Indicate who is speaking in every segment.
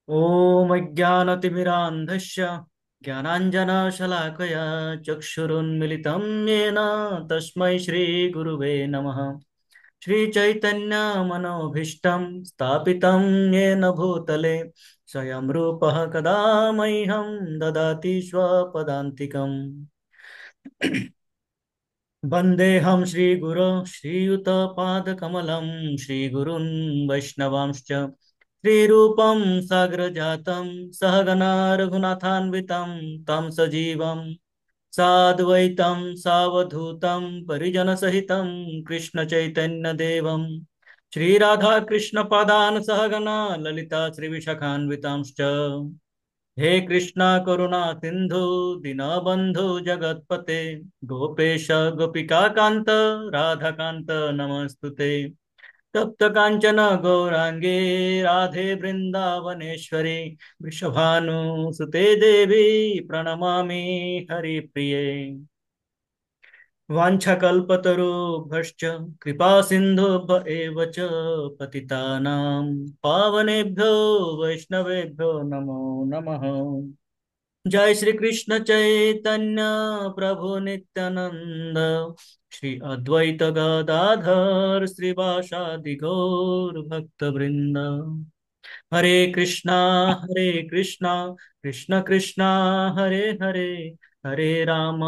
Speaker 1: ॐ अज्ञानतिमिरान्धस्य ज्ञानाञ्जनशलाकया चक्षुरुन्मिलितं येन तस्मै श्रीगुरुवे नमः। श्रीचैतन्यमनोभीष्टं स्थापितं येन भूतले स्वयं रूपः कदा मह्यं ददाति स्वपदान्तिकम्। वन्देऽहं श्रीगुरो श्रीयुतपादकमलं श्रीगुरुन् वैष्णवांश्च श्रीरूपं साग्रजातं सहगना रघुनाथान्वितं तं सजीवं साद्वैतं सावधूतं परिजनसहितं कृष्णचैतन्यदेवं श्रीराधाकृष्णपादान् सहगना ललिता श्रीविशाखान्वितांश्च। हे कृष्णा करुणा सिंधु दीनबंधु जगतपते गोपेश गोपिका कांत राधा कांत नमस्तुते। तप्त कांचन गौरांगे राधे वृंदावनेश्वरी वृषभानुसुते देवी प्रणमामि हरिप्रिये। वाञ्छकल्पतरुभ्यश्च कृपा सिन्धुभ्य एव च पतितानां पावनेभ्यो वैष्णवेभ्यो नमो नमः। जय श्री कृष्ण चैतन्य प्रभु नित्यानंद श्री अद्वैत गदाधर श्रीवासादि गौर भक्त वृंद। हरे कृष्णा कृष्ण कृष्णा हरे हरे हरे राम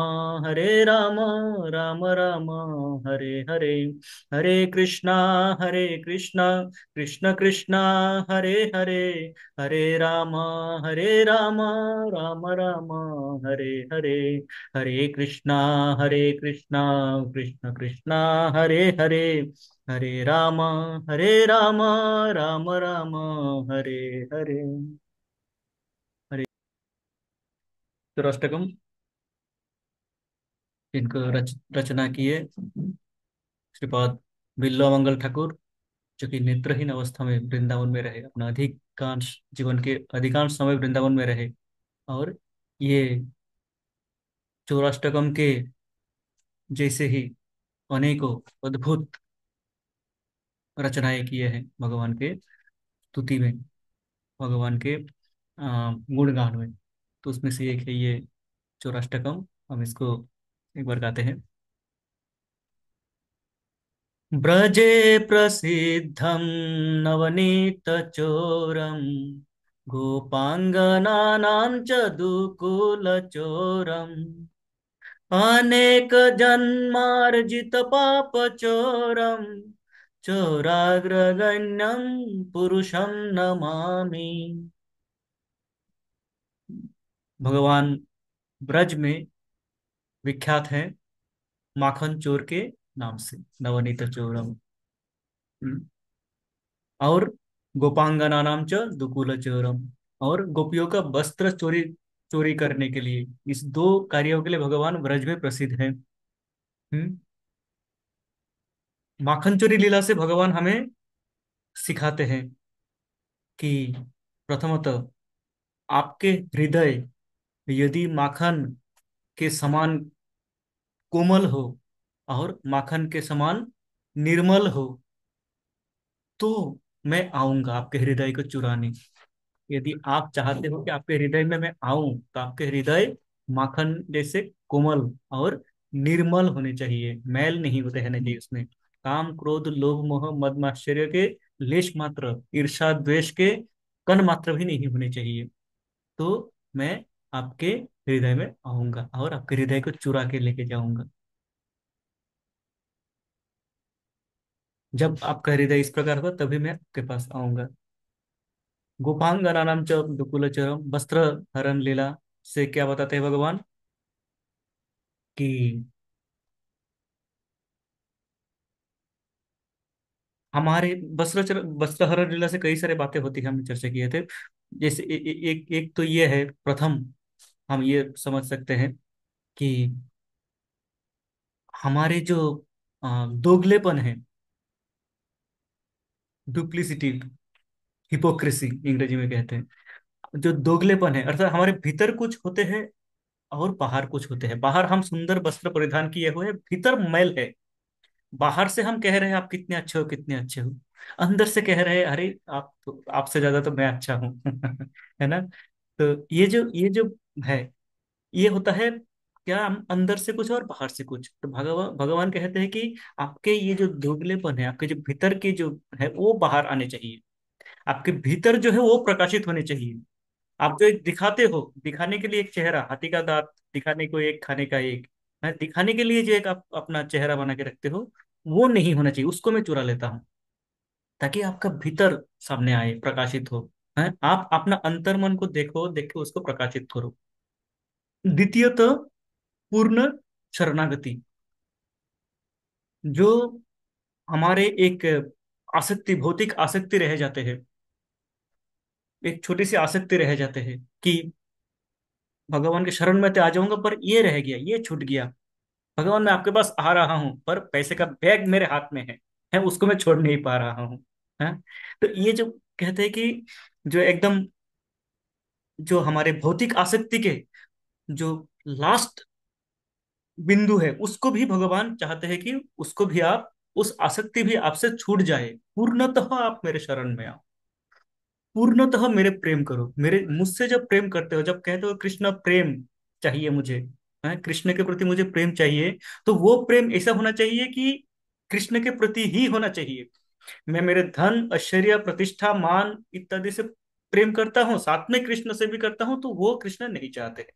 Speaker 1: राम राम हरे हरे। हरे कृष्णा कृष्ण कृष्णा हरे हरे हरे राम राम राम हरे हरे। हरे कृष्णा कृष्ण कृष्णा हरे हरे हरे राम राम राम हरे हरे। हरे अष्टकम इनको रचना किए श्रीपाद बिल्वामंगल ठाकुर, जो कि नेत्रहीन अवस्था में वृंदावन में रहे, अपना अधिकांश जीवन के अधिकांश समय वृंदावन में रहे। और ये चौराष्टकम के जैसे ही अनेकों अद्भुत रचनाएं किए हैं भगवान के स्तुति में, भगवान के गुणगान में। तो उसमें से एक है ये चौराष्टकम। हम इसको एक बार गाते हैं। ब्रजे प्रसिद्धं नवनीतचोरं गोपाङ्गनानां च दुकूलचोरम् अनेकजन्मार्जितपापचोरं चोराग्रगण्यं पुरुषं नमामि। भगवान ब्रज में विख्यात है माखन चोर के नाम से, नवनीत चोरम। और गोपांगना नाम च दुकुल चोरम, और गोपियों का वस्त्र चोरी चोरी करने के लिए, इस दो कार्यों के लिए भगवान ब्रज में प्रसिद्ध है। हम्म। माखन चोरी लीला से भगवान हमें सिखाते हैं कि प्रथमतः आपके हृदय यदि माखन के समान कोमल हो और माखन के समान निर्मल हो, तो मैं आऊंगा आपके हृदय को चुराने। यदि आप चाहते हो कि आपके हृदय में मैं आऊं, तो आपके हृदय माखन जैसे कोमल और निर्मल होने चाहिए, मैल नहीं होते रहने चाहिए उसमें। काम क्रोध लोभ मोह मद मात्सर्य के लेश मात्र, ईर्षा द्वेष के कण मात्र भी नहीं होने चाहिए। तो मैं आपके हृदय में आऊंगा और आपके हृदय को चुरा के लेके जाऊंगा। जब आपका हृदय इस प्रकार होगा तभी मैं आपके पास आऊंगा। गोपांगनानाम च दुकुलचरम, वस्त्र हरण लीला से क्या बताते हैं भगवान कि हमारे वस्त्र हरण लीला से कई सारे बातें होती है, हमने चर्चा किए थे। जैसे एक एक तो ये है, प्रथम हम ये समझ सकते हैं कि हमारे जो दोगलेपन है, डुप्लीसिटी, हिपोक्रेसी इंग्रेजी में कहते हैं, जो दोगलेपन है, अर्थात हमारे भीतर कुछ होते हैं और बाहर कुछ होते हैं। बाहर हम सुंदर वस्त्र परिधान किए हुए हैं, भीतर मैल है। बाहर से हम कह रहे हैं आप कितने अच्छे हो, कितने अच्छे हो, अंदर से कह रहे हैं अरे आप तो, आपसे ज्यादा तो मैं अच्छा हूँ। है ना? तो ये जो है, ये होता है क्या, हम अंदर से कुछ और बाहर से कुछ। तो भगवान भगवान कहते हैं कि आपके ये जो दुबलेपन है, आपके जो भीतर की जो है वो बाहर आने चाहिए। आपके भीतर जो है वो प्रकाशित होने चाहिए। आप जो एक दिखाते हो, दिखाने के लिए एक चेहरा, हाथी का दांत दिखाने को एक, खाने का एक, है, दिखाने के लिए जो एक आप अपना चेहरा बना के रखते हो, वो नहीं होना चाहिए, उसको मैं चुरा लेता हूँ, ताकि आपका भीतर सामने आए, प्रकाशित हो। है, आप अपना अंतर्मन को देखो, देख के उसको प्रकाशित करो। द्वितीयतः पूर्ण शरणागति, जो हमारे एक आसक्ति, भौतिक आसक्ति रह जाते हैं, एक छोटी सी आसक्ति रह जाते हैं कि भगवान के शरण में तो आ जाऊंगा, पर ये रह गया, ये छूट गया। भगवान मैं आपके पास आ रहा हूँ, पर पैसे का बैग मेरे हाथ में है उसको मैं छोड़ नहीं पा रहा हूँ। है, तो ये जो कहते हैं कि जो एकदम, जो हमारे भौतिक आसक्ति के जो लास्ट बिंदु है, उसको भी भगवान चाहते हैं कि उसको भी आप, उस आसक्ति भी आपसे छूट जाए, पूर्णतः आप मेरे शरण में आओ, पूर्णतः मेरे प्रेम करो, मेरे मुझसे जब प्रेम करते हो, जब कहते हो कृष्ण प्रेम चाहिए मुझे, है, कृष्ण के प्रति मुझे प्रेम चाहिए, तो वो प्रेम ऐसा होना चाहिए कि कृष्ण के प्रति ही होना चाहिए। मैं मेरे धन, ऐश्वर्य, प्रतिष्ठा, मान इत्यादि से प्रेम करता हूँ, साथ में कृष्ण से भी करता हूँ, तो वो कृष्ण नहीं चाहते।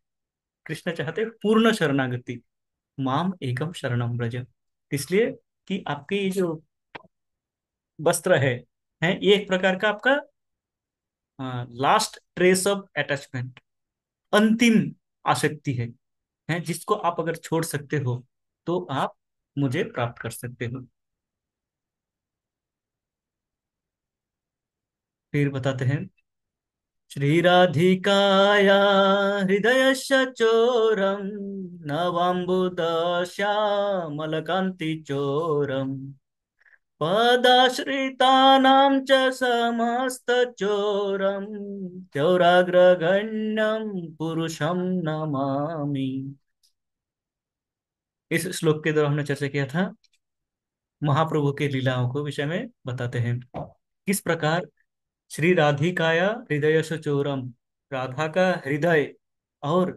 Speaker 1: कृष्ण चाहते हैं पूर्ण शरणागति, माम एकम शरणम व्रज। इसलिए कि आपके ये जो वस्त्र है ये एक प्रकार का आपका लास्ट ट्रेस ऑफ अटैचमेंट, अंतिम आसक्ति है जिसको आप अगर छोड़ सकते हो, तो आप मुझे प्राप्त कर सकते हो। फिर बताते हैं, श्रीराधिकाया हृदयस्य चोरम नवाम्बुदश्यामलकान्ति चोरम पदाश्रितानां च समस्तचोरं चौराग्रगण्यं पुरुषं नमामि। इस श्लोक के द्वारा हमने चर्चा किया था महाप्रभु के लीलाओं को विषय में बताते हैं, किस प्रकार श्री राधिकाया हृदय चोरम, राधा का हृदय और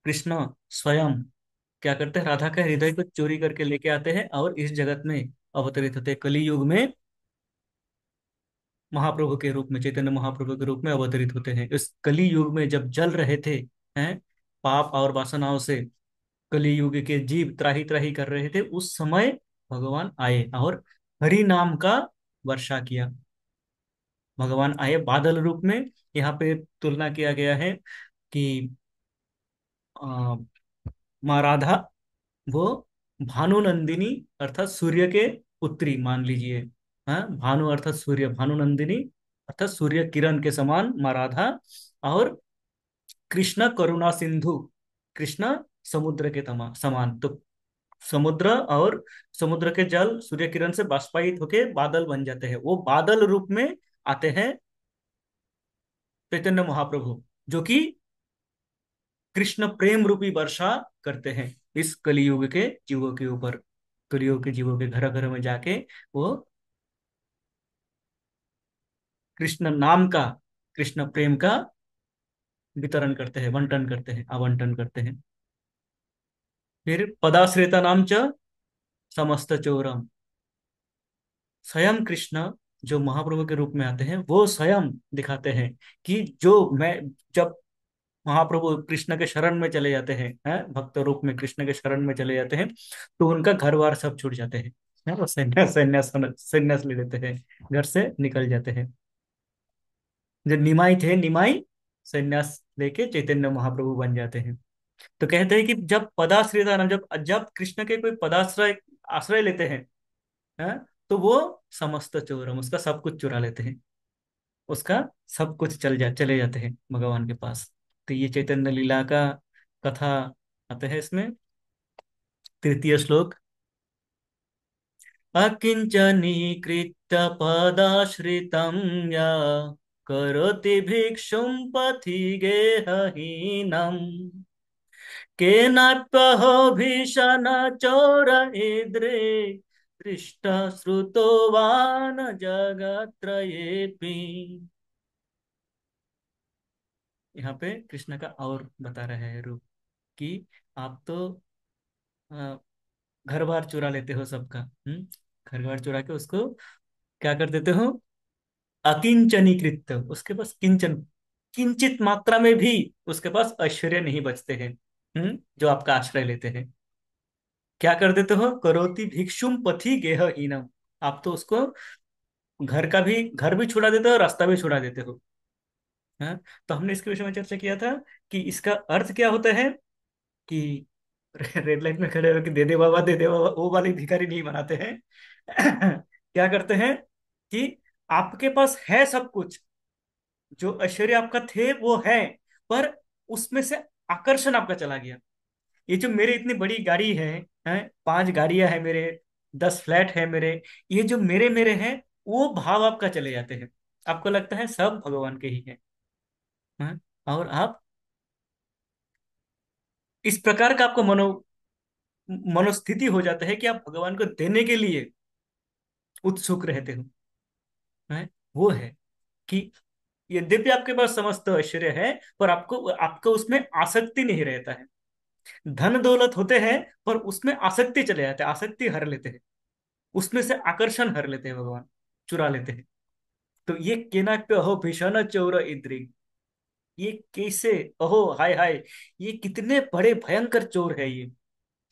Speaker 1: कृष्ण स्वयं क्या करते हैं, राधा का हृदय को चोरी करके लेके आते हैं और इस जगत में अवतरित होते हैं, कली युग में महाप्रभु के रूप में, चैतन्य महाप्रभु के रूप में अवतरित होते हैं। इस कली युग में जब जल रहे थे, हैं, पाप और वासनाओं से कली युग के जीव त्राही त्राही कर रहे थे, उस समय भगवान आए और हरि नाम का वर्षा किया। भगवान आए बादल रूप में। यहाँ पे तुलना किया गया है कि आ, माँ राधा वो भानुनंदिनी अर्थात सूर्य के पुत्री मान लीजिए। हाँ, भानु अर्थात सूर्य, भानुनंदिनी अर्थात सूर्य किरण के समान माँ राधा, और कृष्ण करुणा सिंधु, कृष्ण समुद्र के समान। तो समुद्र और समुद्र के जल सूर्य किरण से बाष्पायित होके बादल बन जाते हैं, वो बादल रूप में आते हैं चैतन्य महाप्रभु, जो कि कृष्ण प्रेम रूपी वर्षा करते हैं इस कलियुग के जीवों के ऊपर। कलियुग के जीवों के घर घर में जाके वो कृष्ण नाम का, कृष्ण प्रेम का वितरण करते हैं, बंटन करते हैं, आवंटन करते हैं। फिर पदाश्रिता नाम च समस्त चोरम, स्वयं कृष्ण जो महाप्रभु के रूप में आते हैं, वो स्वयं दिखाते हैं कि जो मैं, जब महाप्रभु कृष्ण के शरण में चले जाते हैं भक्त रूप में कृष्ण के शरण में चले जाते हैं, तो उनका घर बार सब छूट जाते हैं, वो संन्यास संन्यास संन्यास ले लेते हैं, घर से निकल जाते हैं। जो निमाई थे, निमाई संन्यास लेके चैतन्य महाप्रभु बन जाते हैं। तो कहते हैं कि जब पदाश्रयता नाम, जब जब कृष्ण के कोई पदाश्रय आश्रय लेते हैं, तो वो समस्त चोरम, उसका सब कुछ चुरा लेते हैं, उसका सब कुछ चले जाते हैं भगवान के पास। तो ये चैतन्य लीला का कथा आते हैं इसमें। तृतीय श्लोक, अकिंचनीकृत पदाश्रितं या करोति भिक्षुं पथि गेहहीनम् केनाप्यहो भीषण चोर ईदृ दृष्ट श्रुतो वा न जगत्रयेऽपि। यहाँ पे कृष्ण का और बता रहे हैं रूप कि आप तो घर बार चुरा लेते हो सबका। घर बार चुरा के उसको क्या कर देते हो, अकिंचनीकृत, उसके पास किंचन किंचित मात्रा में भी उसके पास ऐश्वर्य नहीं बचते हैं। जो आपका आश्रय लेते हैं, क्या कर देते हो, करोति भिक्षुम पथि गेह हीनम। आप तो उसको घर भी छुड़ा देते हो, रास्ता भी छुड़ा देते हो। हाँ। तो हमने इसके विषय में चर्चा किया था कि इसका अर्थ क्या होता है कि रेड लाइट में खड़े होकर दे दे बाबा, वो वाली भिखारी नहीं बनाते हैं। क्या करते हैं कि आपके पास है सब कुछ, जो ऐश्वर्य आपका थे वो है, पर उसमें से आकर्षण आपका चला गया। ये जो मेरे इतनी बड़ी गाड़ी है 5 गाड़ियां हैं मेरे, 10 फ्लैट है मेरे, ये जो मेरे मेरे हैं, वो भाव आपका चले जाते हैं। आपको लगता है सब भगवान के ही हैं। और आप इस प्रकार का आपको मनोस्थिति हो जाता है कि आप भगवान को देने के लिए उत्सुक रहते हो। हैं? वो है कि यद्यपि आपके पास समस्त ऐश्वर्य है, पर आपको आपको उसमें आसक्ति नहीं रहता है। धन दौलत होते हैं, पर उसमें आसक्ति चले जाते हैं, आसक्ति हर लेते हैं, उसमें से आकर्षण हर लेते हैं भगवान, चुरा लेते हैं। तो ये केनाप्य अहो भीषण चौर इंद्रिय, ये कैसे, अहो हाय हाय, ये कितने बड़े भयंकर चोर है ये।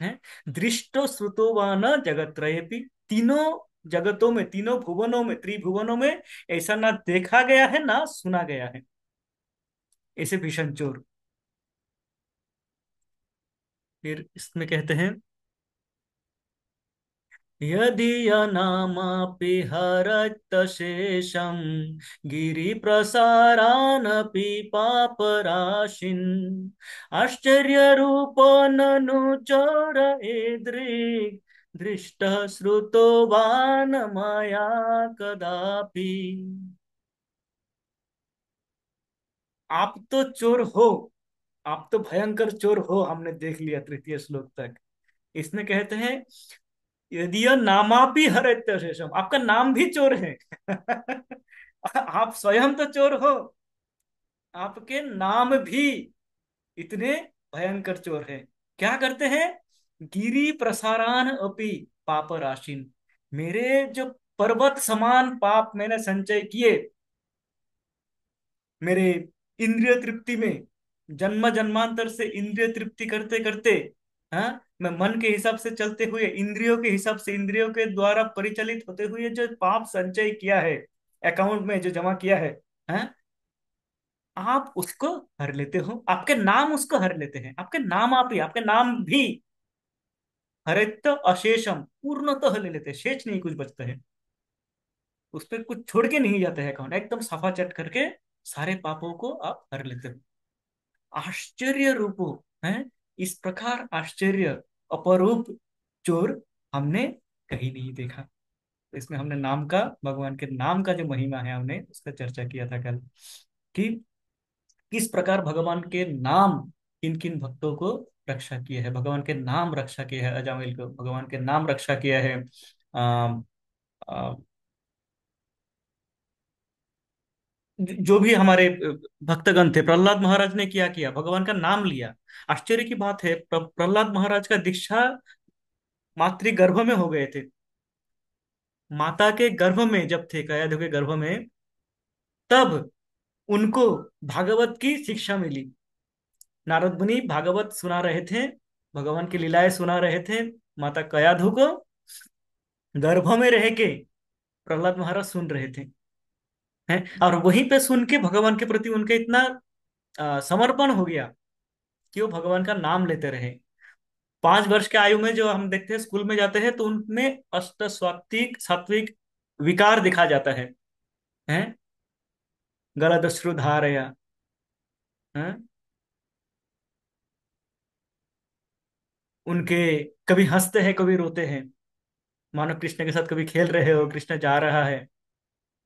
Speaker 1: है दृष्टो श्रुतो व न जगत्रयेपि, तीनों जगतों में, तीनों भुवनों में, त्रिभुवनों में ऐसा ना देखा गया है ना सुना गया है, ऐसे भीषण चोर। फिर इसमें कहते हैं, यदीयनामापि हरतशेषं गिरिप्रसारानपि पापराशिन् आश्चर्यरूपो ननु चोरएदृक् दृष्टः श्रुतो वा न मया कदापि। आप तो चोर हो, आप तो भयंकर चोर हो, हमने देख लिया तृतीय श्लोक तक। इसमें कहते हैं, यदि यह नामापि हरत्य शेषम, आपका नाम भी चोर है। आप स्वयं तो चोर हो, आपके नाम भी इतने भयंकर चोर है। क्या करते हैं, गिरी प्रसारान अपि पाप राशिन, मेरे जो पर्वत समान पाप मैंने संचय किए, मेरे इंद्रिय तृप्ति में, जन्म जन्मांतर से इंद्रिय तृप्ति करते करते, हाँ, मैं मन के हिसाब से चलते हुए, इंद्रियों के हिसाब से, इंद्रियों के द्वारा परिचालित होते हुए जो पाप संचय किया है, अकाउंट में जो जमा किया है, हाँ, आप उसको हर लेते हो, आपके नाम उसको हर लेते हैं, आपके नाम आप ही, आपके नाम भी हरित अशेषम, पूर्णतः ले लेते हैं, शेष नहीं कुछ बचता है, उस पर कुछ छोड़ के नहीं जाते हैं अकाउंट, एकदम सफा चट करके सारे पापों को आप हर लेते हो। आश्चर्य रूपो है, इस प्रकार आश्चर्य अपरूप चोर हमने कहीं नहीं देखा। तो इसमें हमने नाम का, भगवान के नाम का जो महिमा है, हमने उसका चर्चा किया था कल, कि किस प्रकार भगवान के नाम किन किन भक्तों को रक्षा किए है, भगवान के नाम रक्षा किए है, अजामिल को भगवान के नाम रक्षा किया है। आ, आ, जो भी हमारे भक्तगण थे, प्रहलाद महाराज ने क्या किया, भगवान का नाम लिया। आश्चर्य की बात है, प्रहलाद महाराज का दीक्षा मातृ गर्भ में हो गए थे, माता के गर्भ में जब थे, कयाधु के गर्भ में, तब उनको भागवत की शिक्षा मिली। नारद मुनि भागवत सुना रहे थे, भगवान की लीलाएं सुना रहे थे, माता कयाधु को गर्भ में रह के प्रहलाद महाराज सुन रहे थे। हैं, और वहीं पे सुन के भगवान के प्रति उनका इतना समर्पण हो गया कि वो भगवान का नाम लेते रहे। 5 वर्ष के आयु में जो हम देखते हैं, स्कूल में जाते हैं तो उनमें अष्ट सात्विक सात्विक विकार दिखा जाता है गलदश्रु धारया, हैं? उनके कभी हंसते हैं कभी रोते हैं, मानो कृष्ण के साथ कभी खेल रहे हो, कृष्ण जा रहा है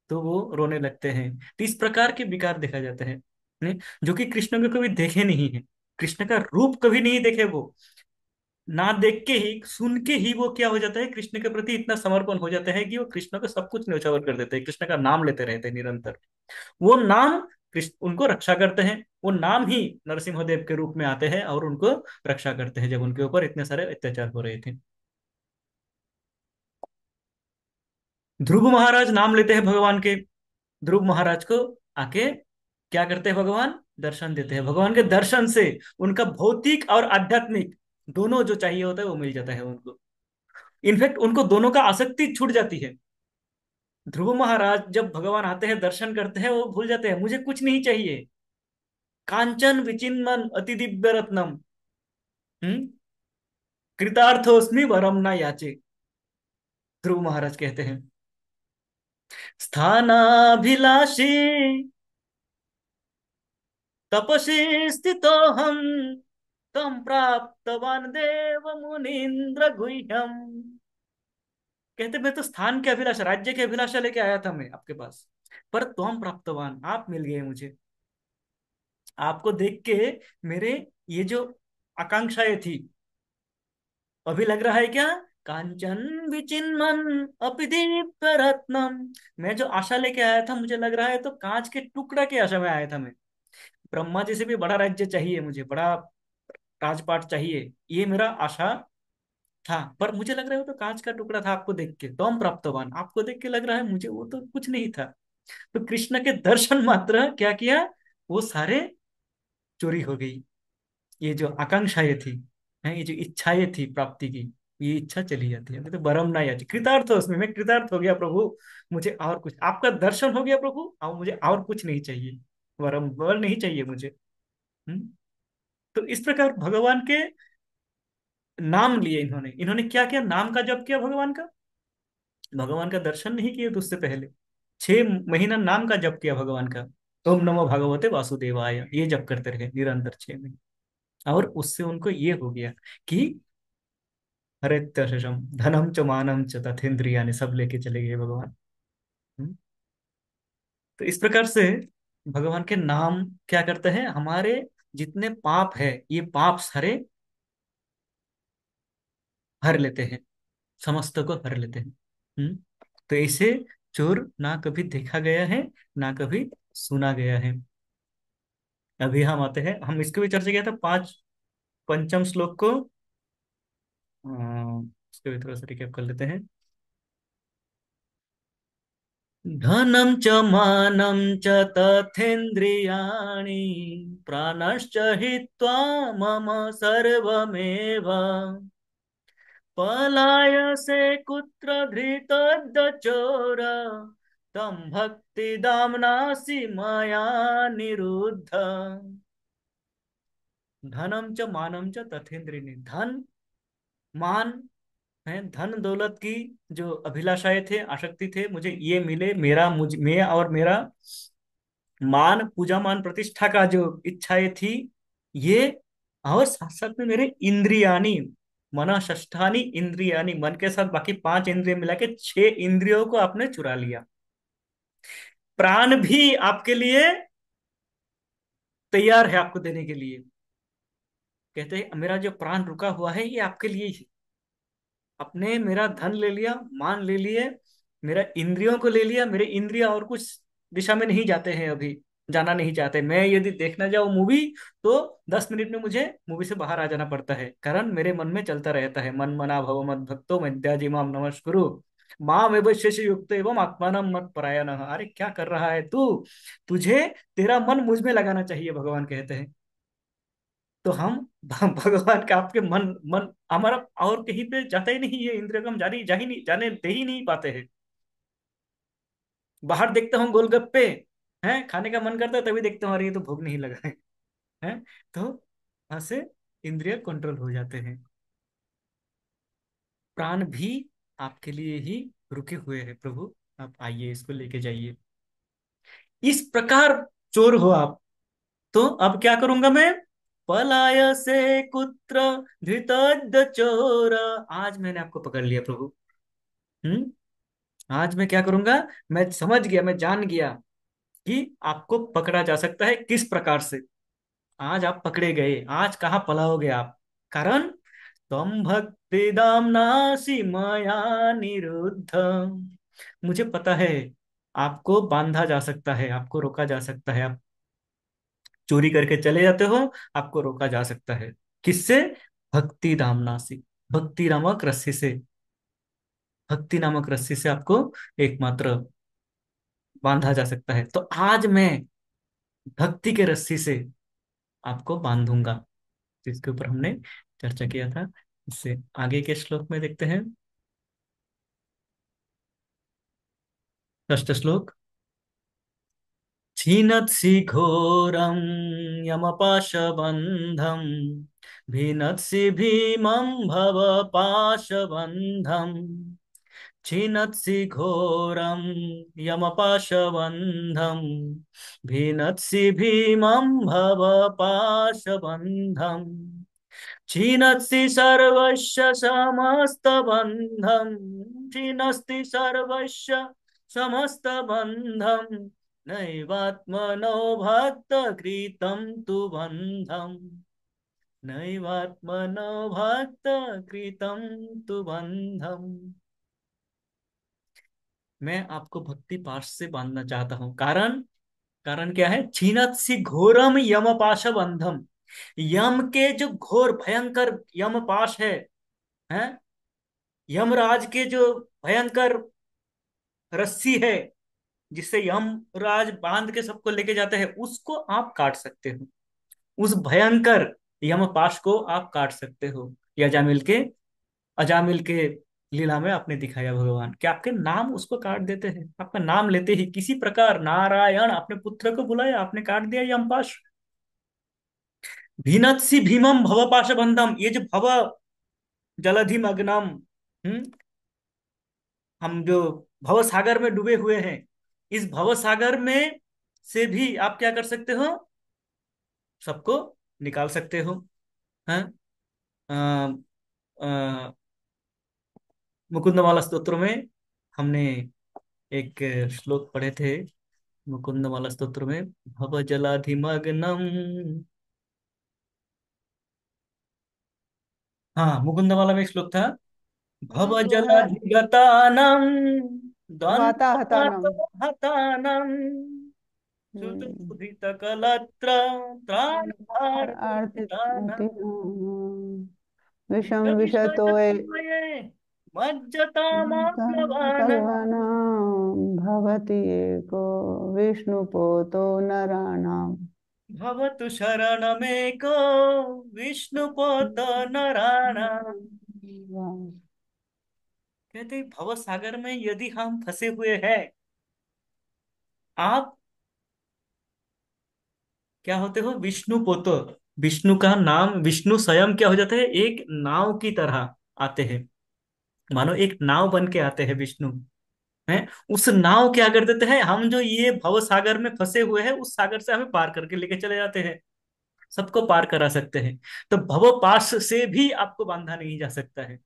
Speaker 1: तो वो रोने लगते हैं। तो इस प्रकार के विकार देखा जाता है, नहीं, जो कि कृष्ण को कभी देखे नहीं है। कृष्ण का रूप कभी नहीं देखे वो, ना देख के ही सुन के ही वो क्या हो जाता है, कृष्ण के प्रति इतना समर्पण हो जाता है कि वो कृष्ण को सब कुछ न्यौछावर कर देते हैं, कृष्ण का नाम लेते रहते हैं निरंतर। वो नाम कृष्ण उनको रक्षा करते हैं, वो नाम ही नरसिंहदेव के रूप में आते हैं और उनको रक्षा करते हैं जब उनके ऊपर इतने सारे अत्याचार हो रहे थे। ध्रुव महाराज नाम लेते हैं भगवान के, ध्रुव महाराज को आके क्या करते हैं भगवान, दर्शन देते हैं, भगवान के दर्शन से उनका भौतिक और आध्यात्मिक दोनों जो चाहिए होता है वो मिल जाता है उनको। इनफैक्ट उनको दोनों का आसक्ति छूट जाती है। ध्रुव महाराज जब भगवान आते हैं दर्शन करते हैं वो भूल जाते हैं मुझे कुछ नहीं चाहिए, कांचन विचिन्मन अति दिव्य रत्नम, हम्म, कृतार्थोस्मि वरम न याचे, ध्रुव महाराज कहते हैं। स्थानाभिलाषी तपसी स्थितो हम तम प्राप्तवान देव मुनीन्द्र गुह्यम। कहते मैं तो स्थान के अभिलाषा, राज्य के अभिलाषा लेके आया था मैं आपके पास, पर त्वम प्राप्तवान आप मिल गए मुझे। आपको देख के मेरे ये जो आकांक्षाएं थी, अभी लग रहा है क्या, कांचन विचिन्मन अपि दीप्त रत्नम। मैं जो आशा लेके आया था मुझे लग रहा है तो कांच के टुकड़ा की आशा में आया था मैं। ब्रह्मा जी से भी बड़ा राज्य चाहिए मुझे, बड़ा राजपाट चाहिए, ये मेरा आशा था, पर मुझे लग रहा है वो तो कांच का टुकड़ा था आपको देख के, तोम प्राप्तवान आपको देख के लग रहा है मुझे वो तो कुछ नहीं था। तो कृष्ण के दर्शन मात्र क्या किया, वो सारे चोरी हो गई। ये जो आकांक्षाएं थी, हैं ये जो इच्छाएं थी प्राप्ति की, ये इच्छा चली जाती है। तो बरम ना याची कृतार्थ हो उसमें, मैं कृतार्थ हो गया प्रभु, मुझे और कुछ, आपका दर्शन हो गया प्रभु, और मुझे और कुछ नहीं चाहिए, वरम वर नहीं चाहिए मुझे। हम्म? तो इस प्रकार भगवान के नाम लिए इन्होंने, इन्होंने क्या किया, नाम का जप किया भगवान का, भगवान का दर्शन नहीं किए तो उससे पहले 6 महीना नाम का जप किया भगवान का। ओम नमो भगवते वासुदेवाय ये जप करते रहे निरंतर 6 महीने, और उससे उनको ये हो गया कि हरेत्यशम धनम च मानम च तथेन्द्रियानि सब लेके चले गए भगवान। हम्म? तो इस प्रकार से भगवान के नाम क्या करते हैं, हमारे जितने पाप है ये पाप सारे हर लेते हैं, समस्त को हर लेते हैं। हम्म? तो इसे चोर ना कभी देखा गया है, ना कभी सुना गया है। अभी हम आते हैं, हम इसको भी चर्चा किया था पांच पंचम श्लोक को, इसको भी थोड़ा सा रिकैप कर लेते हैं। धनं च मानं च तथेन्द्रियाणि प्राणश्च हित्वा मम सर्वमेव पलायसे कुत्र धृतश्चोर तं भक्तिदाम्नासि मया निरुद्ध। धनम च मानम च तथेन्द्रिणी, धन मान है, धन दौलत की जो अभिलाषाएं थे, आसक्ति थे, मुझे ये मिले, मेरा मुझ मैं और मेरा मान, पूजा मान प्रतिष्ठा का जो इच्छाएं थी ये, और साथ साथ में मेरे इंद्रियानी, मना षष्ठानी इंद्रियानी, मन के साथ बाकी 5 इंद्रिय मिला के 6 इंद्रियों को आपने चुरा लिया। प्राण भी आपके लिए तैयार है आपको देने के लिए, कहते हैं मेरा जो प्राण रुका हुआ है ये आपके लिए ही। अपने मेरा धन ले लिया, मान ले लिए, मेरा इंद्रियों को ले लिया, मेरे इंद्रिय और कुछ दिशा में नहीं जाते हैं अभी, जाना नहीं चाहते। मैं यदि देखना जाऊं मूवी तो 10 मिनट में मुझे मूवी से बाहर आ जाना पड़ता है, कारण मेरे मन में चलता रहता है, मन मना भव मत भक्तो मद्याजी माम नमस्कुरु माम एव शेष युक्त एवं आत्मान मत परायण। अरे क्या कर रहा है तू, तुझे तेरा मन मुझ में लगाना चाहिए भगवान कहते हैं। तो हम भगवान का आपके मन मन हमारा और कहीं पे जाता ही नहीं है, इंद्रिय को हम जाने जा ही नहीं, जाने दे ही नहीं पाते हैं। बाहर देखता हूँ गोलगप्पे हैं, खाने का मन करता है तभी देखता हूँ अरे ये तो भूख नहीं लगा है, हैं? तो वहां से इंद्रिय कंट्रोल हो जाते हैं। प्राण भी आपके लिए ही रुके हुए हैं प्रभु, आप आइए इसको लेके जाइए। इस प्रकार चोर हो आप, तो अब क्या करूंगा मैं, पलाय से कुत्र धृतद चोर, आज मैंने आपको पकड़ लिया प्रभु। हम्म, आज मैं क्या करूंगा, मैं समझ गया, मैं जान गया कि आपको पकड़ा जा सकता है किस प्रकार से। आज आप पकड़े गए, आज कहाँ पलाओगे आप। कारण तम भक्ति दामनासि मया निरुद्ध। मुझे पता है आपको बांधा जा सकता है, आपको रोका जा सकता है। आप चोरी करके चले जाते हो, आपको रोका जा सकता है। किससे? भक्ति दामनासि, भक्ति नामक रस्सी से। भक्ति नामक रस्सी से आपको एकमात्र बांधा जा सकता है। तो आज मैं भक्ति के रस्सी से आपको बांधूंगा, जिसके ऊपर हमने चर्चा किया था। इससे आगे के श्लोक में देखते हैं। षष्ठ श्लोक। छीनत्सि घोरं यमपाशबन्धं, भिनत्सि भीमं भवपाशबन्धं। छिनत्सि घोरं यमपाशबन्धं, भिनत्सि भीमं भवपाशबन्धं। छिनत्सि सर्वस्य समस्तबन्धं, छिनस्ति सर्वस्य समस्तबन्धं। नैवात्मनो भक्तकृतं तु बन्धम्, नैवात्मनो भक्तकृतं तु बन्धम्। मैं आपको भक्ति पाश से बांधना चाहता हूं। कारण, कारण क्या है? छीनत्सि घोरम यमपाश बंधम। यम के जो घोर भयंकर यम पाश है, यमराज के जो भयंकर रस्सी है, जिससे यमराज बांध के सबको लेके जाते हैं, उसको आप काट सकते हो। उस भयंकर यम पाश को आप काट सकते हो। या अजामिल के लीला में आपने दिखाया भगवान कि आपके नाम उसको काट देते हैं। आपका नाम लेते ही किसी प्रकार नारायण अपने पुत्र को बुलाया, आपने काट दिया यमपाश। भीनत्सि भीमम भवपाश बंधम, ये जो भव जलधि मग्नम, हम्म, हम जो भव सागर में डूबे हुए हैं, इस भव सागर में से भी आप क्या कर सकते हो? सबको निकाल सकते हो। हैं? अ, अ, मुकुंदमाला स्तोत्र में हमने एक श्लोक पढ़े थे। मुकुंदमाला स्तोत्र में भव जलाधिमग्नम। हाँ, मुकुंदमाला में एक श्लोक था। भव जलाधिगतानम
Speaker 2: वाताहतानम।
Speaker 1: द्वंद्वपातो हतानम
Speaker 2: हम्म।
Speaker 1: सुतुदित कलत्र त्राणधार
Speaker 2: आर्थिक
Speaker 1: पितानम
Speaker 2: विषम विशतो
Speaker 1: विषमये मज्जतामाप्लवानम
Speaker 2: कलवानां भवति एको विष्णुपोतो नराणाम्।
Speaker 1: भवतु शरणमेको विष्णुपत नराणाम। कहते हैं, भव सागर में यदि हम फंसे हुए हैं, आप क्या होते हो? विष्णु पोतो। विष्णु का नाम, विष्णु स्वयं क्या हो जाते हैं? एक नाव की तरह आते हैं। मानो एक नाव बन के आते हैं विष्णु। हैं? उस नाव क्या कर देते हैं? हम जो ये भव सागर में फंसे हुए हैं, उस सागर से हमें पार करके लेके चले जाते हैं। सबको पार करा सकते हैं। तो भव पाश से भी आपको बांधा नहीं जा सकता है।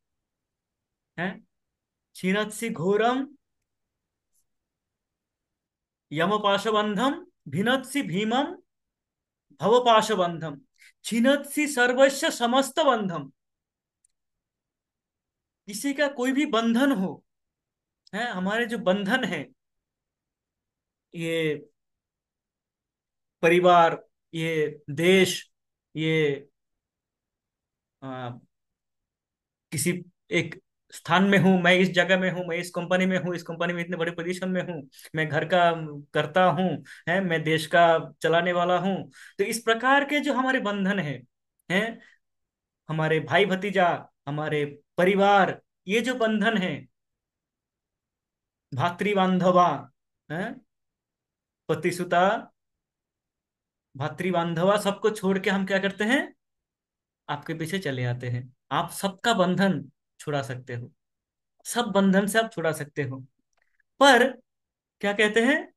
Speaker 1: हैं? क्षीणत्सि घोरम यमपाशबंधम, भिनत्सि भीमम भवपाशबंधम, छिनत्सि सर्वस्य समस्त बंधम। किसी का कोई भी बंधन हो, है, हमारे जो बंधन है, ये परिवार, ये देश, ये आ, किसी एक स्थान में हूं, मैं इस जगह में हूं, मैं इस कंपनी में हूं, इस कंपनी में इतने बड़े पोजीशन में हूं, मैं घर का करता हूं, है, मैं देश का चलाने वाला हूं। तो इस प्रकार के जो हमारे बंधन है, हमारे भाई भतीजा, हमारे परिवार, ये जो बंधन है, भातृबांधवा, है, पतिसुता, भातृबांधवा, सबको छोड़ के हम क्या करते हैं? आपके पीछे चले आते हैं। आप सबका बंधन छुड़ा सकते हो, सब बंधन से आप छुड़ा सकते हो। पर क्या कहते हैं?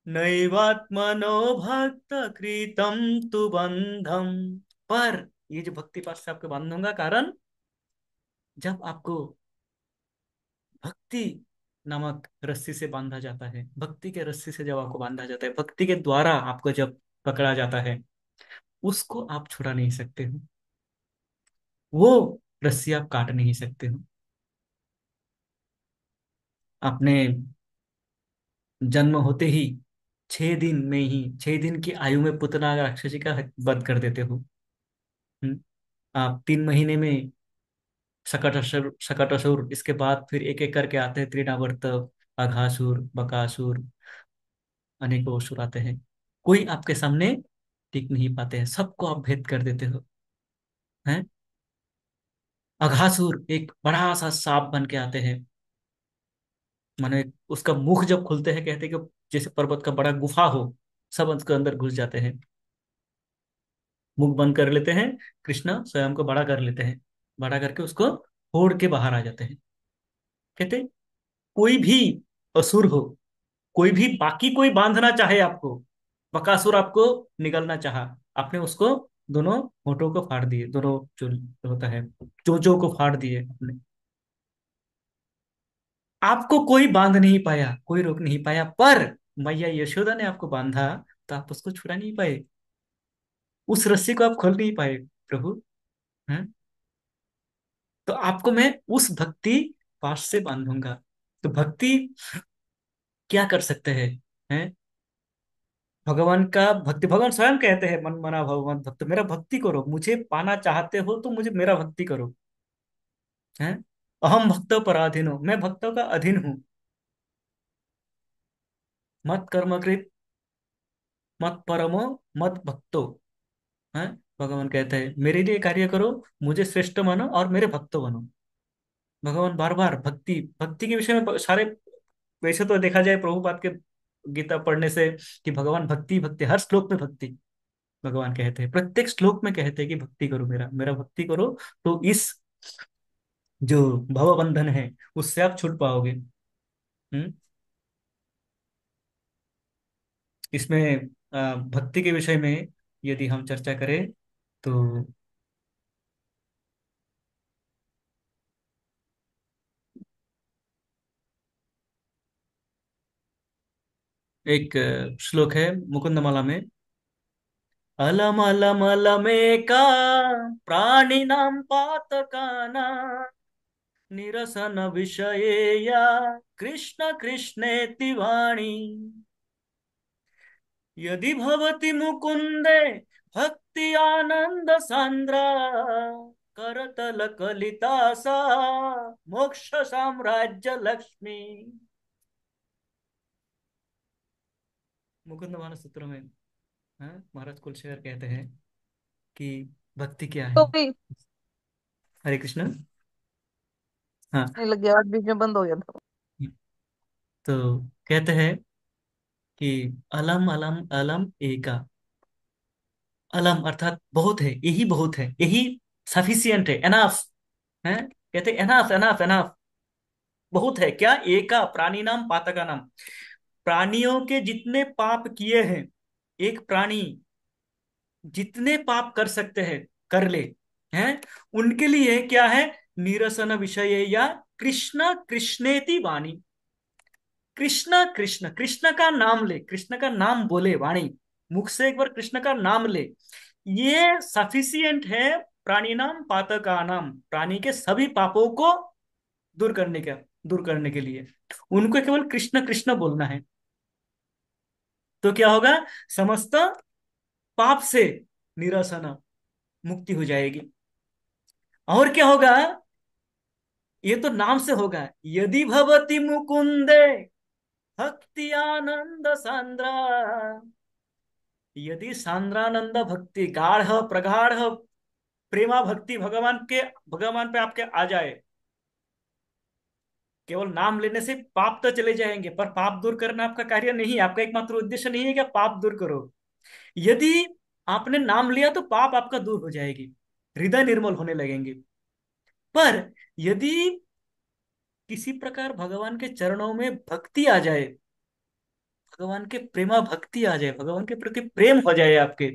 Speaker 1: नैवात्मनो भक्त कृतम तु बंधम। पर ये जो भक्ति पास से आपको बांधूंगा, कारण जब आपको भक्ति नामक रस्सी से बांधा जाता है, भक्ति के रस्सी से जब आपको बांधा जाता है, भक्ति के द्वारा आपको जब पकड़ा जाता है, उसको आप छुड़ा नहीं सकते हो, वो रस्सी आप काट नहीं सकते हो। आपने जन्म होते ही 6 दिन में ही, 6 दिन की आयु में पुतना राक्षसी का वध कर देते हो। हम्म? आप 3 महीने में शकटासुर, शकटासुर, इसके बाद फिर एक एक करके आते हैं, तृणावर्त, अघासुर, बकासुर, अनेकों असुर आते हैं। कोई आपके सामने टिक नहीं पाते हैं, सबको आप भेद कर देते हो। हैं? अघासुर एक बड़ा सा सांप बन के आते हैं, माने उसका मुख जब खुलते हैं, कहते हैं कि जैसे पर्वत का बड़ा गुफा हो, सब उसके अंदर घुस जाते हैं। मुख बंद कर लेते हैं, कृष्णा स्वयं को बड़ा कर लेते हैं, बड़ा करके उसको फोड़ के बाहर आ जाते हैं। कहते हैं, कोई भी असुर हो, कोई भी बाकी कोई बांधना चाहे आपको, बकासुर आपको निगलना चाहा, आपने उसको दोनों होठों को फाड़ दिए, दोनों जो होता है चोंचों को फाड़ दिए आपने। आपको कोई बांध नहीं पाया, कोई रोक नहीं पाया, पर मैया यशोदा ने आपको बांधा, तो आप उसको छुड़ा नहीं पाए, उस रस्सी को आप खोल नहीं पाए प्रभु। हैं? तो आपको मैं उस भक्ति पाश से बांधूंगा। तो भक्ति क्या कर सकते हैं? हैं? भगवान का भक्ति, भगवान स्वयं कहते हैं, मन मना भगवान भक्त, मेरा भक्ति करो, मुझे पाना चाहते हो तो मुझे मेरा भक्ति करो। हैं? अहम भक्तों पराधीनो, मैं भक्तों का अधीन हूँ। मत कर्म कृत, मत परमो, मत भक्तो। हैं? भगवान कहते हैं मेरे लिए कार्य करो, मुझे श्रेष्ठ मानो और मेरे भक्त बनो। भगवान बार बार भक्ति, भक्ति के विषय में सारे, वैसे तो देखा जाए प्रभुपाद के गीता पढ़ने से, कि भगवान भक्ति भक्ति, हर श्लोक में भक्ति भगवान कहते हैं, प्रत्येक श्लोक में कहते हैं कि भक्ति करो, मेरा मेरा भक्ति करो, तो इस जो भव बंधन है उससे आप छूट पाओगे। हम्म? इसमें भक्ति के विषय में यदि हम चर्चा करें तो एक श्लोक है मुकुंदमाला में, अलम अलम अलमेका प्राणिनां पातकाना निरसन विषयेया कृष्ण कृष्णेति वाणी, यदि भवति मुकुंदे भक्ति आनंद सांद्रा करतल कलिता सा मोक्ष साम्राज्य लक्ष्मी। मुकुंद मानस सूत्र में, हाँ, महाराज कुलशेखर कहते हैं कि भक्ति क्या है।
Speaker 2: तो भी
Speaker 1: हरे कृष्ण। हाँ।
Speaker 2: नहीं लग गया, बीच में बंद हो गया था।
Speaker 1: तो कहते हैं कि अलम अलम अलम एका, अलम अर्थात बहुत है, यही बहुत है, यही सफिशियंट है, एनाफ है। कहते एनाफ एनाफ एनाफ, बहुत है क्या, एका प्राणी नाम पातका नाम, प्राणियों के जितने पाप किए हैं, एक प्राणी जितने पाप कर सकते हैं कर ले, हैं? उनके लिए क्या है, निरसन विषय या कृष्ण कृष्णेति वाणी, कृष्ण कृष्ण, कृष्ण का नाम ले, कृष्ण का नाम बोले वाणी, मुख से एक बार कृष्ण का नाम ले, ये सफिशियंट है प्राणी नाम पातका नाम, प्राणी के सभी पापों को दूर करने का, दूर करने के लिए उनको केवल कृष्ण कृष्ण बोलना है, तो क्या होगा, समस्त पाप से निरसन, मुक्ति हो जाएगी। और क्या होगा, ये तो नाम से होगा, यदि भवति मुकुंदे भक्ति आनंद सांद्रा, यदि सांद्रानंद भक्ति, गाढ़ प्रगाढ़ प्रेमा भक्ति भगवान के, भगवान पे आपके आ जाए, केवल नाम लेने से पाप तो चले जाएंगे, पर पाप दूर करना आपका कार्य नहीं है, आपका एकमात्र उद्देश्य नहीं है कि आप पाप दूर करो। यदि आपने नाम लिया तो पाप आपका दूर हो जाएगी, हृदय निर्मल होने लगेंगे। पर यदि किसी प्रकार भगवान के चरणों में भक्ति आ जाए, भगवान के प्रेमा भक्ति आ जाए, भगवान के प्रति प्रेम हो जाए आपके,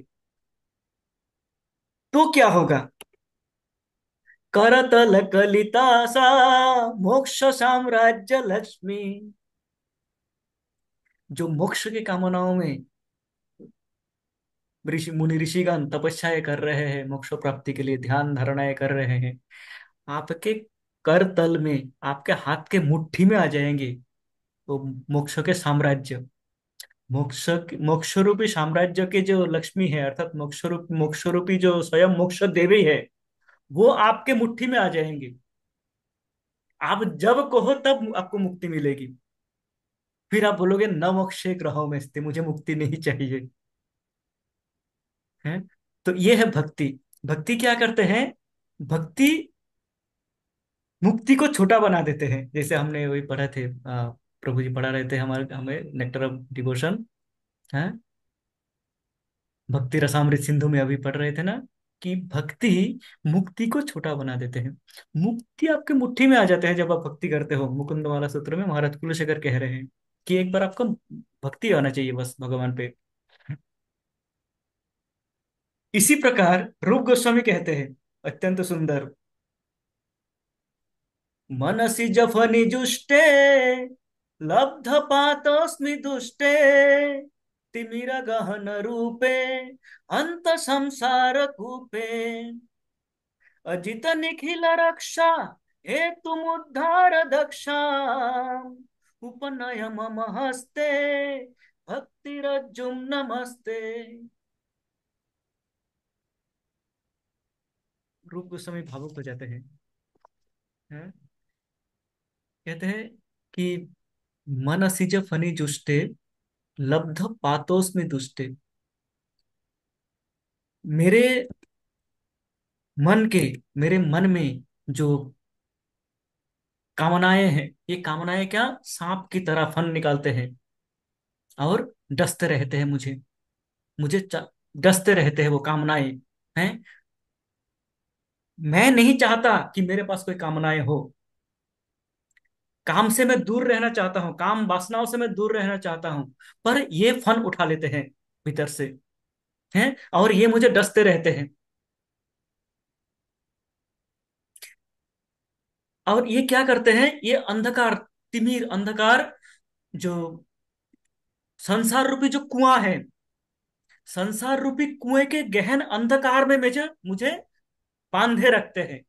Speaker 1: तो क्या होगा, करतल कलिता सा मोक्ष साम्राज्य लक्ष्मी, जो मोक्ष की कामनाओं में ऋषि मुनि ऋषिगण तपस्याएं कर रहे हैं, मोक्ष प्राप्ति के लिए ध्यान धारणाएं कर रहे हैं, आपके कर तल में, आपके हाथ के मुट्ठी में आ जाएंगे वो मोक्ष के साम्राज्य। मोक्ष रूपी साम्राज्य के जो लक्ष्मी है, अर्थात मोक्ष रूपी जो स्वयं मोक्ष देवी है, वो आपके मुट्ठी में आ जाएंगे। आप जब कहो तब आपको मुक्ति मिलेगी। फिर आप बोलोगे न मोक्षे ग्रहों में स्थित, मुझे मुक्ति नहीं चाहिए। है। तो ये है भक्ति। भक्ति क्या करते हैं? भक्ति मुक्ति को छोटा बना देते हैं। जैसे हमने वही पढ़े थे, प्रभु जी पढ़ा रहे थे हमारे हमें नेक्टर ऑफ डिवोशन है, भक्ति रसामृत सिंधु में अभी पढ़ रहे थे ना, कि भक्ति मुक्ति को छोटा बना देते हैं। मुक्ति आपके मुट्ठी में आ जाते हैं जब आप भक्ति करते हो। मुकुंदमाला सूत्र में महाराज कुलशेखर कह रहे हैं कि एक बार आपको भक्ति आना चाहिए बस भगवान पे। इसी प्रकार रूप गोस्वामी कहते हैं, अत्यंत सुंदर, मनसि जफनि जुष्टे लब्ध पातोस्मि दुष्टे तिमिर गहन रूपे अंत संसार कूपे अजित निखिल रक्षा हे तुम उद्धार दक्षा उपनय मम हस्ते भक्तिरज्जुम नमस्ते। रूप गोस्वामी भावुक हो जाते हैं। हैं? कहते हैं कि मनसिज फनि जुष्टे लब्ध पातोस्मि दुष्टे। मेरे मन के, मेरे मन में जो कामनाएं हैं, ये कामनाएं क्या सांप की तरह फन निकालते हैं और डसते रहते हैं मुझे। मुझे डसते रहते हैं वो कामनाएं। हैं। मैं नहीं चाहता कि मेरे पास कोई कामनाएं हो। काम से मैं दूर रहना चाहता हूँ, काम वासनाओं से मैं दूर रहना चाहता हूँ, पर ये फन उठा लेते हैं भीतर से। हैं, और ये मुझे डसते रहते हैं। और ये क्या करते हैं? ये अंधकार, तिमिर अंधकार, जो संसार रूपी जो कुआं है, संसार रूपी कुएं के गहन अंधकार में मुझे मुझे बांधे रखते हैं।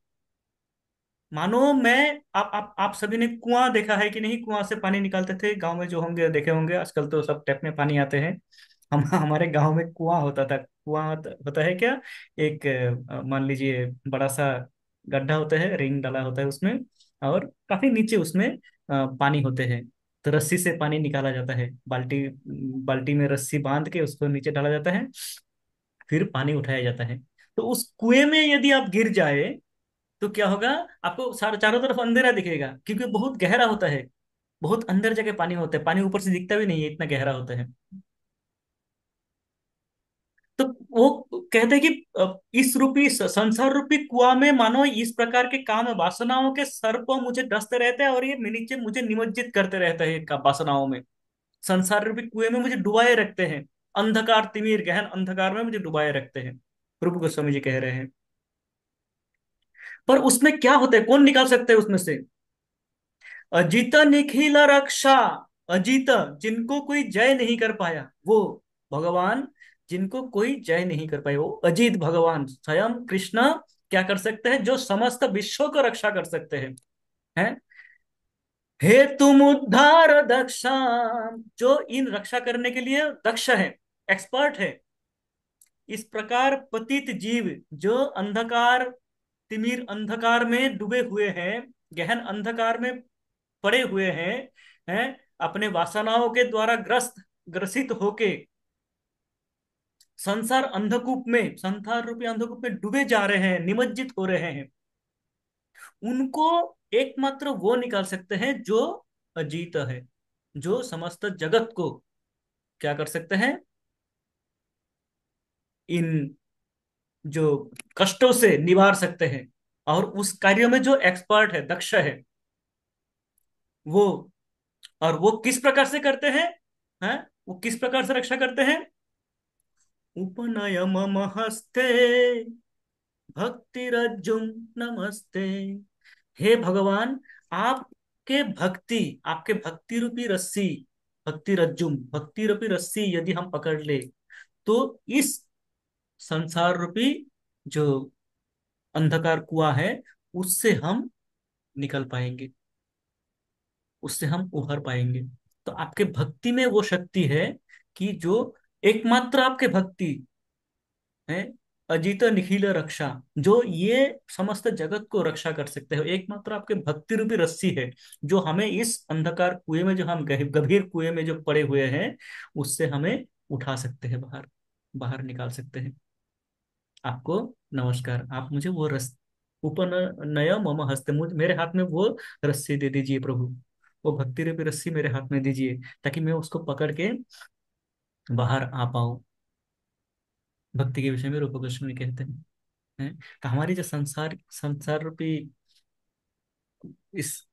Speaker 1: मानो मैं, आप सभी ने कुआं देखा है कि नहीं? कुआं से पानी निकालते थे गांव में, जो होंगे देखे होंगे। आजकल तो सब टैप में पानी आते हैं। हम हमारे गांव में कुआं होता था। कुआं होता है क्या? एक मान लीजिए बड़ा सा गड्ढा होता है, रिंग डाला होता है उसमें, और काफी नीचे उसमें पानी होते हैं। तो रस्सी से पानी निकाला जाता है, बाल्टी बाल्टी में रस्सी बांध के उसको नीचे डाला जाता है, फिर पानी उठाया जाता है। तो उस कुएं में यदि आप गिर जाए तो क्या होगा? आपको चारों तरफ अंधेरा दिखेगा, क्योंकि बहुत गहरा होता है। बहुत अंदर जगह पानी होता है, पानी ऊपर से दिखता भी नहीं है, इतना गहरा होता है। तो वो कहते हैं कि इस रूपी संसार रूपी कुआं में मानो इस प्रकार के काम वासनाओं के सर्प मुझे डसते रहते हैं, और ये नीचे मुझे निमज्जित करते रहते हैं वासनाओं में। संसार रूपी कुएं में मुझे डुबाए रखते हैं। अंधकार, तिमिर गहन अंधकार में मुझे डुबाए रखते हैं, रूप गोस्वामी जी कह रहे हैं। पर उसमें क्या होता है? कौन निकाल सकता है उसमें से? अजित निखिल रक्षा। अजित, जिनको कोई जय नहीं कर पाया, वो भगवान, जिनको कोई जय नहीं कर पाए, वो अजीत भगवान स्वयं कृष्ण क्या कर सकते हैं? जो समस्त विश्व को रक्षा कर सकते हैं। हैं? हे तुम उद्धार दक्षा, जो इन रक्षा करने के लिए दक्ष है, एक्सपर्ट है। इस प्रकार पतित जीव जो अंधकार, तिमिर अंधकार में डूबे हुए हैं, गहन अंधकार में पड़े हुए हैं, अपने वासनाओं के द्वारा ग्रसित होके संसार रूपी अंधकूप में डूबे जा रहे हैं, निमज्जित हो रहे हैं, उनको एकमात्र वो निकाल सकते हैं जो अजीत है, जो समस्त जगत को क्या कर सकते हैं? इन जो कष्टों से निवार सकते हैं। और उस कार्य में जो एक्सपर्ट है, दक्ष है, वो। और वो किस प्रकार से करते हैं? हैं? वो किस प्रकार से रक्षा करते हैं? उपनय मम हस्ते भक्तिरज्जुम नमस्ते। हे भगवान, आपके भक्ति रूपी रस्सी, भक्ति रज्जुम, भक्ति रूपी रस्सी यदि हम पकड़ ले, तो इस संसार रूपी जो अंधकार कुआं है उससे हम निकल पाएंगे, उससे हम उभर पाएंगे। तो आपके भक्ति में वो शक्ति है कि जो एकमात्र आपके भक्ति है, अजित निखिल रक्षा, जो ये समस्त जगत को रक्षा कर सकते हो, एकमात्र आपके भक्ति रूपी रस्सी है जो हमें इस अंधकार कुएं में, जो हम गंभीर कुएं में जो पड़े हुए हैं, उससे हमें उठा सकते हैं, बाहर बाहर निकाल सकते हैं। आपको नमस्कार, आप मुझे वो रस उपनय मम हस्ते, मुझे मेरे हाथ में वो रस्सी दे दीजिए प्रभु, वो भक्ति रूपी रस्सी मेरे हाथ में दीजिए, ताकि मैं उसको पकड़ के बाहर आ पाऊं। भक्ति के विषय में रूप गोस्वामी कहते हैं। तो हमारी जो संसार संसार रूपी इस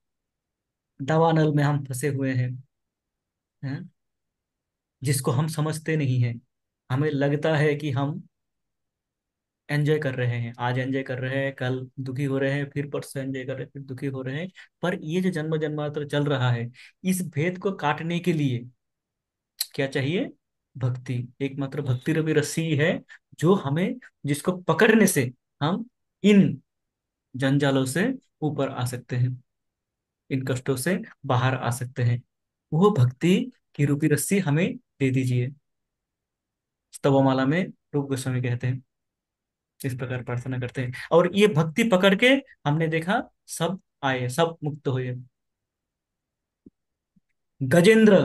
Speaker 1: दावानल में हम फंसे हुए हैं, जिसको हम समझते नहीं हैं। हमें लगता है कि हम एंजॉय कर रहे हैं, आज एंजॉय कर रहे हैं, कल दुखी हो रहे हैं, फिर परसों एंजॉय कर रहे हैं, फिर दुखी हो रहे हैं। पर ये जो जन्म जन्मांतर चल रहा है, इस भेद को काटने के लिए क्या चाहिए? भक्ति। एकमात्र भक्ति रूपी रस्सी है जो हमें, जिसको पकड़ने से हम इन जंजालों से ऊपर आ सकते हैं, इन कष्टों से बाहर आ सकते हैं। वो भक्ति की रूपी रस्सी हमें दे दीजिए। स्तवमाला में रूप गोस्वामी कहते हैं, इस प्रकार प्रार्थना करते हैं। और ये भक्ति पकड़ के हमने देखा, सब आए, सब मुक्त हुए। गजेंद्र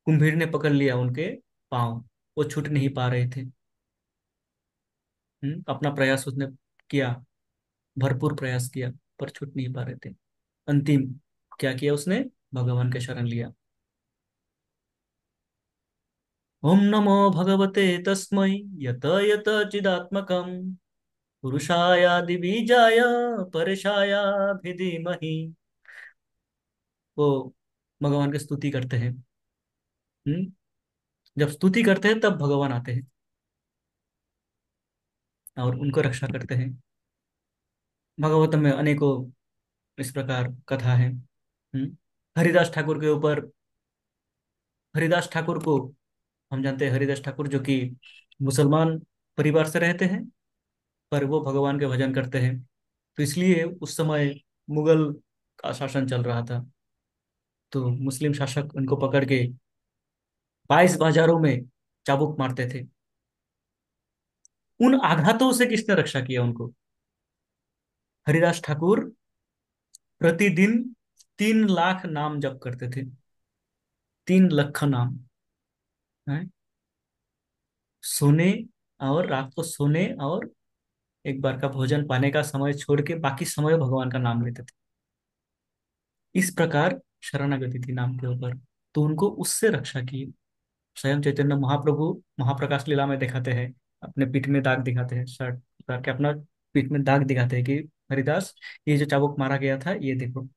Speaker 1: कुंभीर ने पकड़ लिया उनके पांव, वो छूट नहीं पा रहे थे। अपना प्रयास उसने किया, भरपूर प्रयास किया, पर छूट नहीं पा रहे थे। अंतिम क्या किया उसने? भगवान के शरण लिया। ओम नमो भगवते तस्मै यत यत चिदात्मकम् पुरुषायादि बीजाय परेशायाभिधीमहि। वो भगवान की स्तुति करते हैं। हम्म जब स्तुति करते हैं तब भगवान आते हैं और उनको रक्षा करते हैं। भागवतम में अनेकों इस प्रकार कथा है। हरिदास ठाकुर के ऊपर, हरिदास ठाकुर को हम जानते हैं, हरिदास ठाकुर जो कि मुसलमान परिवार से रहते हैं, पर वो भगवान के भजन करते हैं। तो इसलिए उस समय मुगल का शासन चल रहा था। तो मुस्लिम शासक उनको पकड़ के 22 बाजारों में चाबुक मारते थे। उन आघातों से किसने रक्षा किया उनको? हरिदास ठाकुर प्रतिदिन 3 लाख नाम जप करते थे। 3 लाख नाम है। सोने और रात को सोने और एक बार का भोजन पाने का समय छोड़ के बाकी समय भगवान का नाम लेते थे। इस प्रकार शरणागति थी नाम के ऊपर, तो उनको उससे रक्षा की। स्वयं चैतन्य महाप्रभु महाप्रकाश लीला में दिखाते हैं, अपने पीठ में दाग दिखाते हैं, शर्ट उतार के अपना पीठ में दाग दिखाते हैं कि हरिदास, ये जो चाबुक मारा गया था ये देखो।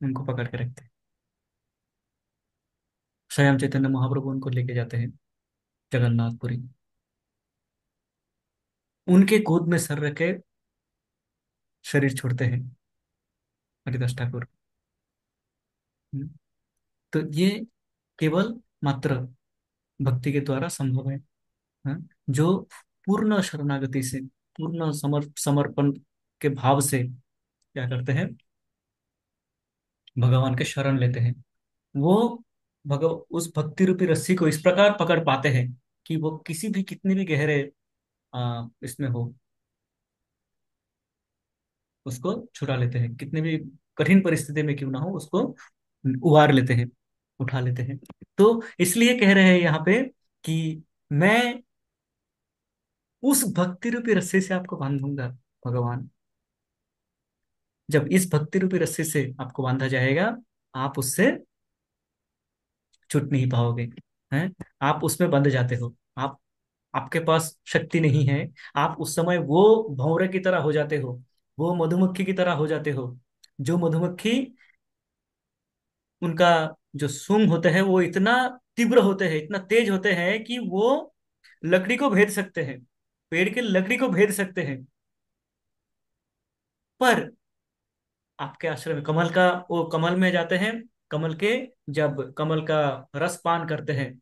Speaker 1: उनको पकड़ के रखते हैं। स्वयं चैतन्य महाप्रभु उनको लेके जाते हैं जगन्नाथपुरी, उनके गोद में सर रख के शरीर छोड़ते हैं हरिदास ठाकुर। हम्म, तो ये केवल मात्र भक्ति के द्वारा संभव है। हाँ? जो पूर्ण शरणागति से, पूर्ण समर्पण के भाव से क्या करते हैं? भगवान के शरण लेते हैं। वो उस भक्ति रूपी रस्सी को इस प्रकार पकड़ पाते हैं कि वो किसी भी, कितने भी गहरे इसमें हो, उसको छुड़ा लेते हैं, कितने भी कठिन परिस्थिति में क्यों ना हो, उसको उबार लेते हैं, उठा लेते हैं। तो इसलिए कह रहे हैं यहाँ पे कि मैं उस भक्ति रूपी रस्सी से आपको बांधूंगा। भगवान, जब इस भक्ति रूपी रस्सी से आपको बांधा जाएगा, आप उससे छूट नहीं पाओगे। हैं? आप उसमें बंध जाते हो। आप, आपके पास शक्ति नहीं है। आप उस समय वो भंवरे की तरह हो जाते हो, वो मधुमक्खी की तरह हो जाते हो। जो मधुमक्खी, उनका जो सूंग होते हैं वो इतना तीव्र होते हैं, इतना तेज होते हैं कि वो लकड़ी को भेद सकते हैं, पेड़ के लकड़ी को भेद सकते हैं। पर आपके आश्रम में कमल का, वो कमल में जाते हैं, कमल के, जब कमल का रस पान करते हैं,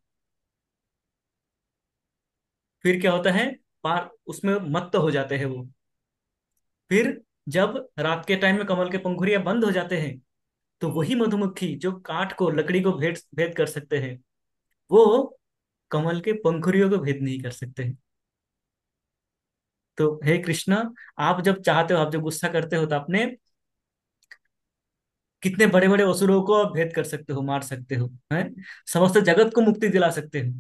Speaker 1: फिर क्या होता है, पार उसमें मत्त हो जाते हैं वो। फिर जब रात के टाइम में कमल के पंखुड़ियां बंद हो जाते हैं, तो वही मधुमक्खी जो काठ को, लकड़ी को भेद भेद कर सकते हैं, वो कमल के पंखुड़ियों को भेद नहीं कर सकते हैं। तो हे कृष्ण, आप जब चाहते हो, आप जब गुस्सा करते हो, तो आपने कितने बड़े बड़े असुरों को आप भेद कर सकते हो, मार सकते हो, हैं? समस्त जगत को मुक्ति दिला सकते हो।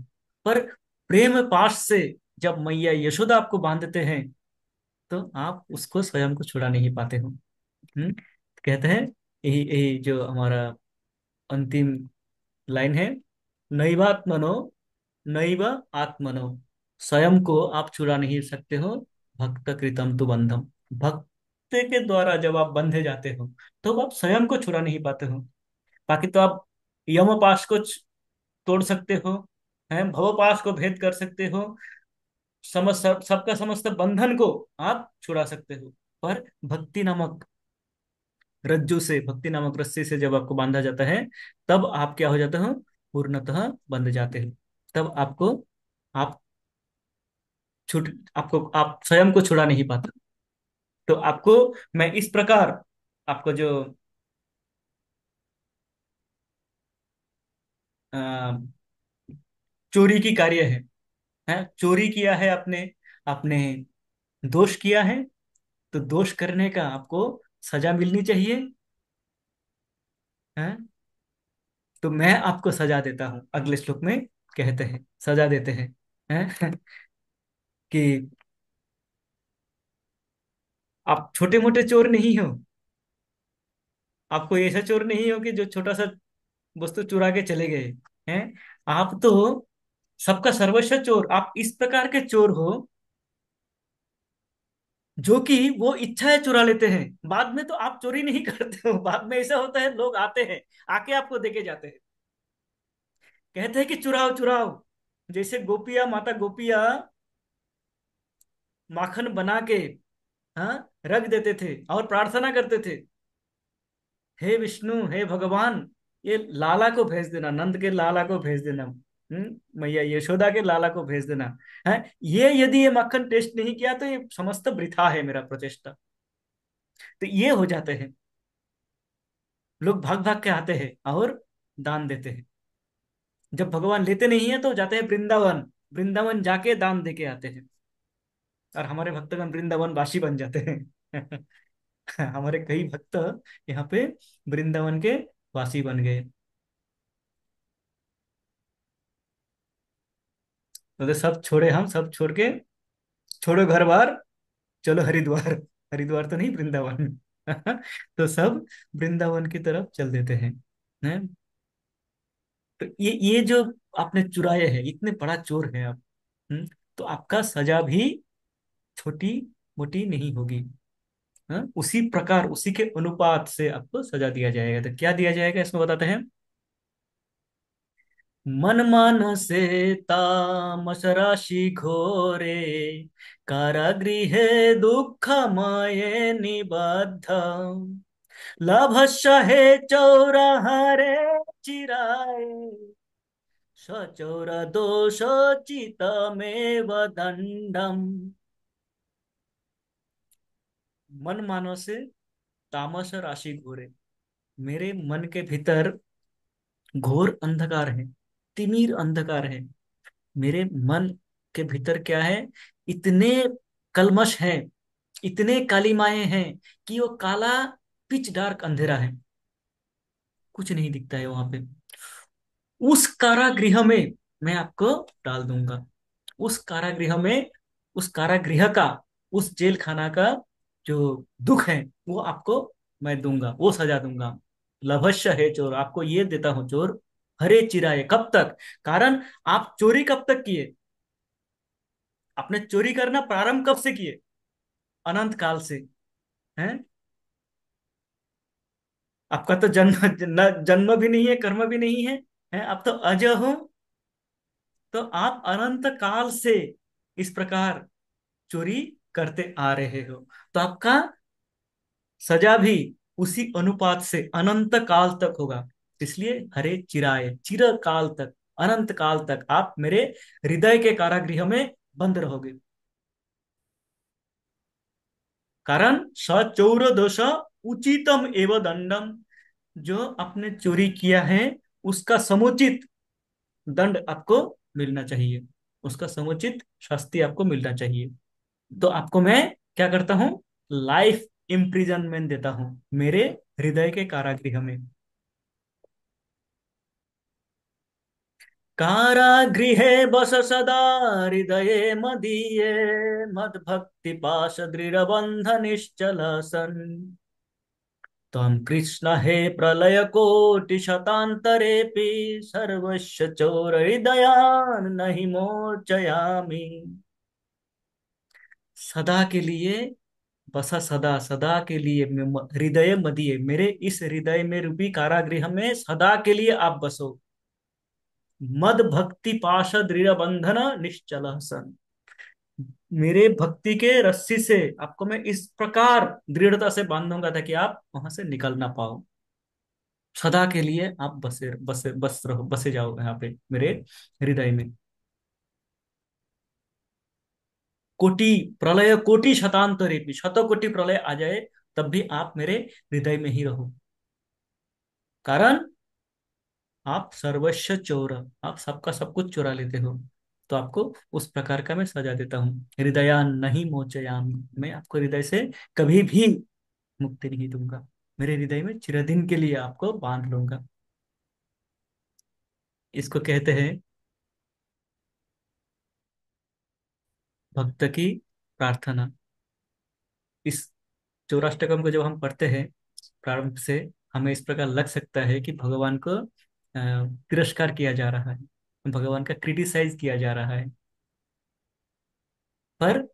Speaker 1: पर प्रेम पाश से जब मैया यशोदा आपको बांधते हैं, तो आप उसको स्वयं को छुड़ा नहीं पाते हो। कहते हैं, यही यही जो हमारा अंतिम लाइन है, नैवात्मनो नैव आत्मनो, स्वयं को आप छुड़ा नहीं सकते हो। भक्त कृतम तु बंधम, भक्त के द्वारा जब आप बंधे जाते हो, तो आप स्वयं को छुड़ा नहीं पाते हो। बाकी तो आप यम पाश को तोड़ सकते हो, हैं, भव पाश को भेद कर सकते हो, सबका समस्त बंधन को आप छुड़ा सकते हो। पर भक्ति नामक रज्जू से, भक्ति नामक रस्सी से जब आपको बांधा जाता है, तब आप क्या हो जाते हो, पूर्णतः बंध जाते हो। तब आपको, आप छुट आपको, आप स्वयं को छुड़ा नहीं पाते। तो आपको मैं इस प्रकार, आपको जो अ, चोरी की कार्य है, चोरी किया है आपने, आपने दोष किया है, तो दोष करने का आपको सजा मिलनी चाहिए, है? तो मैं आपको सजा देता हूं, अगले श्लोक में कहते हैं, सजा देते हैं कि आप छोटे मोटे चोर नहीं हो। आपको ऐसा चोर नहीं हो कि जो छोटा सा वस्तु चुरा के चले गए हैं। आप तो सबका सर्वस्व चोर, आप इस प्रकार के चोर हो, जो कि वो इच्छाएं चुरा लेते हैं। बाद में तो आप चोरी नहीं करते हो, बाद में ऐसा होता है, लोग आते हैं, आके आपको देके जाते हैं, कहते हैं कि चुराओ चुराओ। जैसे गोपियां, माता गोपियां माखन बना के, हाँ, रख देते थे और प्रार्थना करते थे, हे विष्णु, हे भगवान, ये लाला को भेज देना, नंद के लाला को भेज देना, मैया यशोदा के लाला को भेज देना, है। ये यदि ये मक्खन टेस्ट नहीं किया, तो ये समस्त वृथा है मेरा प्रचेष्टा। तो ये हो जाते हैं, लोग भाग भाग के आते हैं और दान देते हैं। जब भगवान लेते नहीं है, तो जाते हैं वृंदावन, वृंदावन जाके दान दे के आते हैं। और हमारे भक्तगण वृंदावन वासी बन जाते हैं। हमारे कई भक्त यहाँ पे वृंदावन के वासी बन गए। तो सब छोड़े, हम सब छोड़ के, छोड़ो घर बार, चलो हरिद्वार। हरिद्वार तो नहीं, वृंदावन। तो सब वृंदावन की तरफ चल देते हैं। तो ये जो आपने चुराए हैं, इतने बड़ा चोर है आप। तो आपका सजा भी छोटी मोटी नहीं होगी। उसी प्रकार, उसी के अनुपात से आपको सजा दिया जाएगा। तो क्या दिया जाएगा, इसमें बताते हैं, मन मानसे तामस राशि घोरे, कारागृहे दुःखमये निबद्ध, लभस्य हे चौरहरे चिराय, सचोर दोषोचितमेव दंडम। मन मानो से तामस राशि घोरे, मेरे मन के भीतर घोर अंधकार है, तिमिर अंधकार है। मेरे मन के भीतर क्या है, इतने कलमश हैं, इतने कालिमाए हैं, कि वो काला पिच डार्क अंधेरा है, कुछ नहीं दिखता है वहां पे। उस कारागृह में मैं आपको डाल दूंगा, उस कारागृह में, उस कारागृह का, उस जेल खाना का जो दुख है, वो आपको मैं दूंगा, वो सजा दूंगा। लभस्य है चोर, आपको ये देता हूं चोर, हरे चिराए, कब तक, कारण आप चोरी कब तक किए, आपने चोरी करना प्रारंभ कब से किए, अनंत काल से, हैं। आपका तो जन्म जन्म भी नहीं है, कर्म भी नहीं है, हैं, आप तो अज हो। तो आप अनंत काल से इस प्रकार चोरी करते आ रहे हो, तो आपका सजा भी उसी अनुपात से अनंत काल तक होगा। इसलिए हरे चिराए, चिर काल तक, अनंत काल तक आप मेरे हृदय के कारागृह में बंद रहोगे। कारण सचौर दोष उचितम एवं दंडम, जो आपने चोरी किया है उसका समुचित दंड आपको मिलना चाहिए, उसका समुचित शास्ति आपको मिलना चाहिए। तो आपको मैं क्या करता हूँ, लाइफ इम्प्रिजनमेंट देता हूँ मेरे हृदय के कारागृह में। कारागृहे बस सदा हृदये मदीये, मद भक्ति पाश दृढ़ बंध निश्चल सन। त्वं कृष्ण हे प्रलय कोटि शतान्तरेऽपि, सर्वस्य चोर हृदयान् नहि मोचयामि। सदा के लिए, बसा सदा, सदा के लिए हृदय मदीय, मेरे इस हृदय में रूपी कारागृह में सदा के लिए आप बसो। मद भक्ति पाश दृढ़ बंधन निश्चल सन, मेरे भक्ति के रस्सी से आपको मैं इस प्रकार दृढ़ता से बांधूंगा ताकि आप वहां से निकल ना पाओ। सदा के लिए आप बसे बसे बस रहो, बसे जाओ यहाँ पे मेरे हृदय में। कोटि प्रलय कोटि शतांतरे भी, शत कोटि प्रलय आ जाए तब भी आप मेरे हृदय में ही रहो। कारण आप सर्वस्व चोर, आप सबका सब कुछ चुरा लेते हो। तो आपको उस प्रकार का मैं सजा देता हूँ। हृदया नहीं मोचयामी, मैं आपको हृदय से कभी भी मुक्ति नहीं दूंगा, मेरे हृदय में चिरदिन के लिए आपको बांध लूंगा। इसको कहते हैं भक्त की प्रार्थना। इस चौराष्टकम को जब हम पढ़ते हैं प्रारंभ से, हमें इस प्रकार लग सकता है कि भगवान को तिरस्कार किया जा रहा है, भगवान का क्रिटिसाइज किया जा रहा है। पर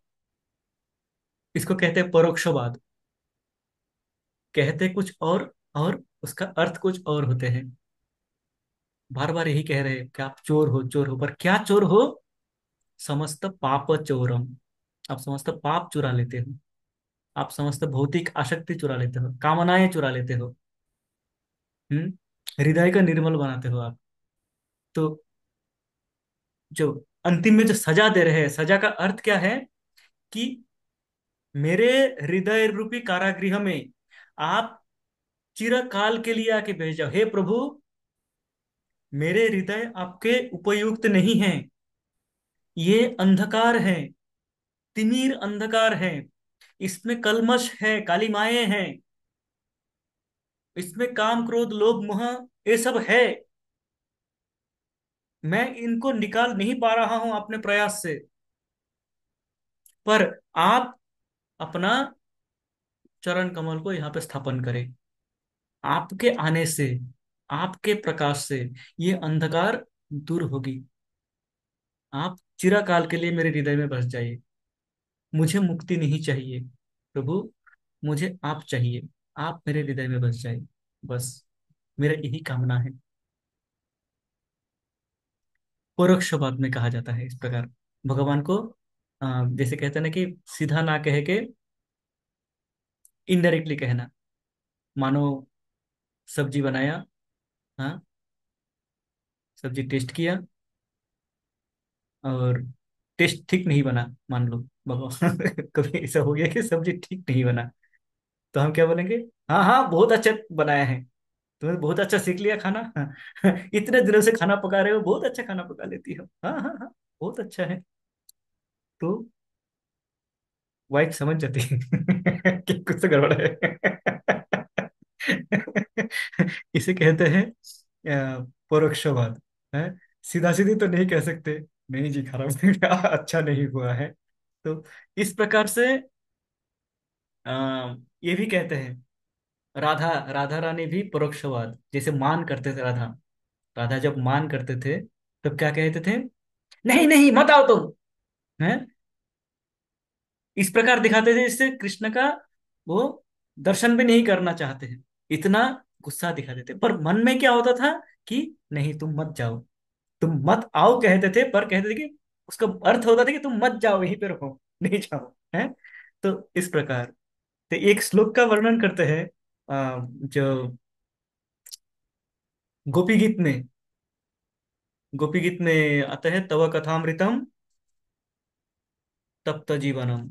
Speaker 1: इसको कहते हैं परोक्षवाद। कहते कुछ और उसका अर्थ कुछ और होते हैं। बार बार यही कह रहे हैं कि आप चोर हो, चोर हो, पर क्या चोर हो? समस्त पाप चोरम, आप समस्त पाप चुरा लेते हो, आप समस्त भौतिक आसक्ति चुरा लेते हो, कामनाएं चुरा लेते हो। हम्म, हृदय का निर्मल बनाते हो आप। तो जो अंतिम में जो सजा दे रहे हैं, सजा का अर्थ क्या है कि मेरे हृदय रूपी कारागृह में आप चिरकाल के लिए आके भेज जाओ। हे प्रभु, मेरे हृदय आपके उपयुक्त नहीं है, ये अंधकार है, तिमिर अंधकार है, इसमें कल्मश है, काली माये हैं, इसमें काम क्रोध लोभ मोह ये सब है। मैं इनको निकाल नहीं पा रहा हूं अपने प्रयास से, पर आप अपना चरण कमल को यहाँ पे स्थापन करें। आपके आने से, आपके प्रकाश से ये अंधकार दूर होगी। आप चिरकाल के लिए मेरे हृदय में बस जाइए। मुझे मुक्ति नहीं चाहिए प्रभु, मुझे आप चाहिए। आप मेरे हृदय में बस जाइए, बस मेरा यही कामना है। परोक्ष बात में कहा जाता है इस प्रकार भगवान को। जैसे कहते हैं ना कि सीधा ना कह के इनडायरेक्टली कहना। मानो सब्जी बनाया, हाँ, सब्जी टेस्ट किया और टेस्ट ठीक नहीं बना, मान लो भगवान कभी ऐसा हो गया कि सब्जी ठीक नहीं बना, तो हम क्या बोलेंगे? हाँ हाँ, बहुत अच्छा बनाया है, तुम्हें बहुत अच्छा सीख लिया खाना। हाँ, इतने दिनों से खाना पका रहे हो, बहुत अच्छा खाना पका लेती हो, हाँ हाँ हाँ, बहुत अच्छा है। तो वाइफ समझ जाती है कि कुछ तो गड़बड़ है। इसे कहते हैं परोक्षवाद है। सीधा सीधी तो नहीं कह सकते, नहीं जी खराब अच्छा नहीं हुआ है। तो इस प्रकार से ये भी कहते हैं। राधा राधा रानी भी परोक्षवाद, जैसे मान करते थे राधा, राधा जब मान करते थे तब क्या कहते थे? नहीं नहीं मत आओ तुम, है, इस प्रकार दिखाते थे जिससे कृष्ण का वो दर्शन भी नहीं करना चाहते हैं, इतना गुस्सा दिखाते थे। पर मन में क्या होता था कि नहीं तुम मत जाओ, तुम मत आओ कहते थे, पर कहते थे कि उसका अर्थ होता था कि तुम मत जाओ, यहीं पे रहो, नहीं जाओ, है। तो इस प्रकार, तो एक श्लोक का वर्णन करते हैं जो गोपी गीत में, गोपी गीत में आता है, तव कथामृतम तप्त जीवनम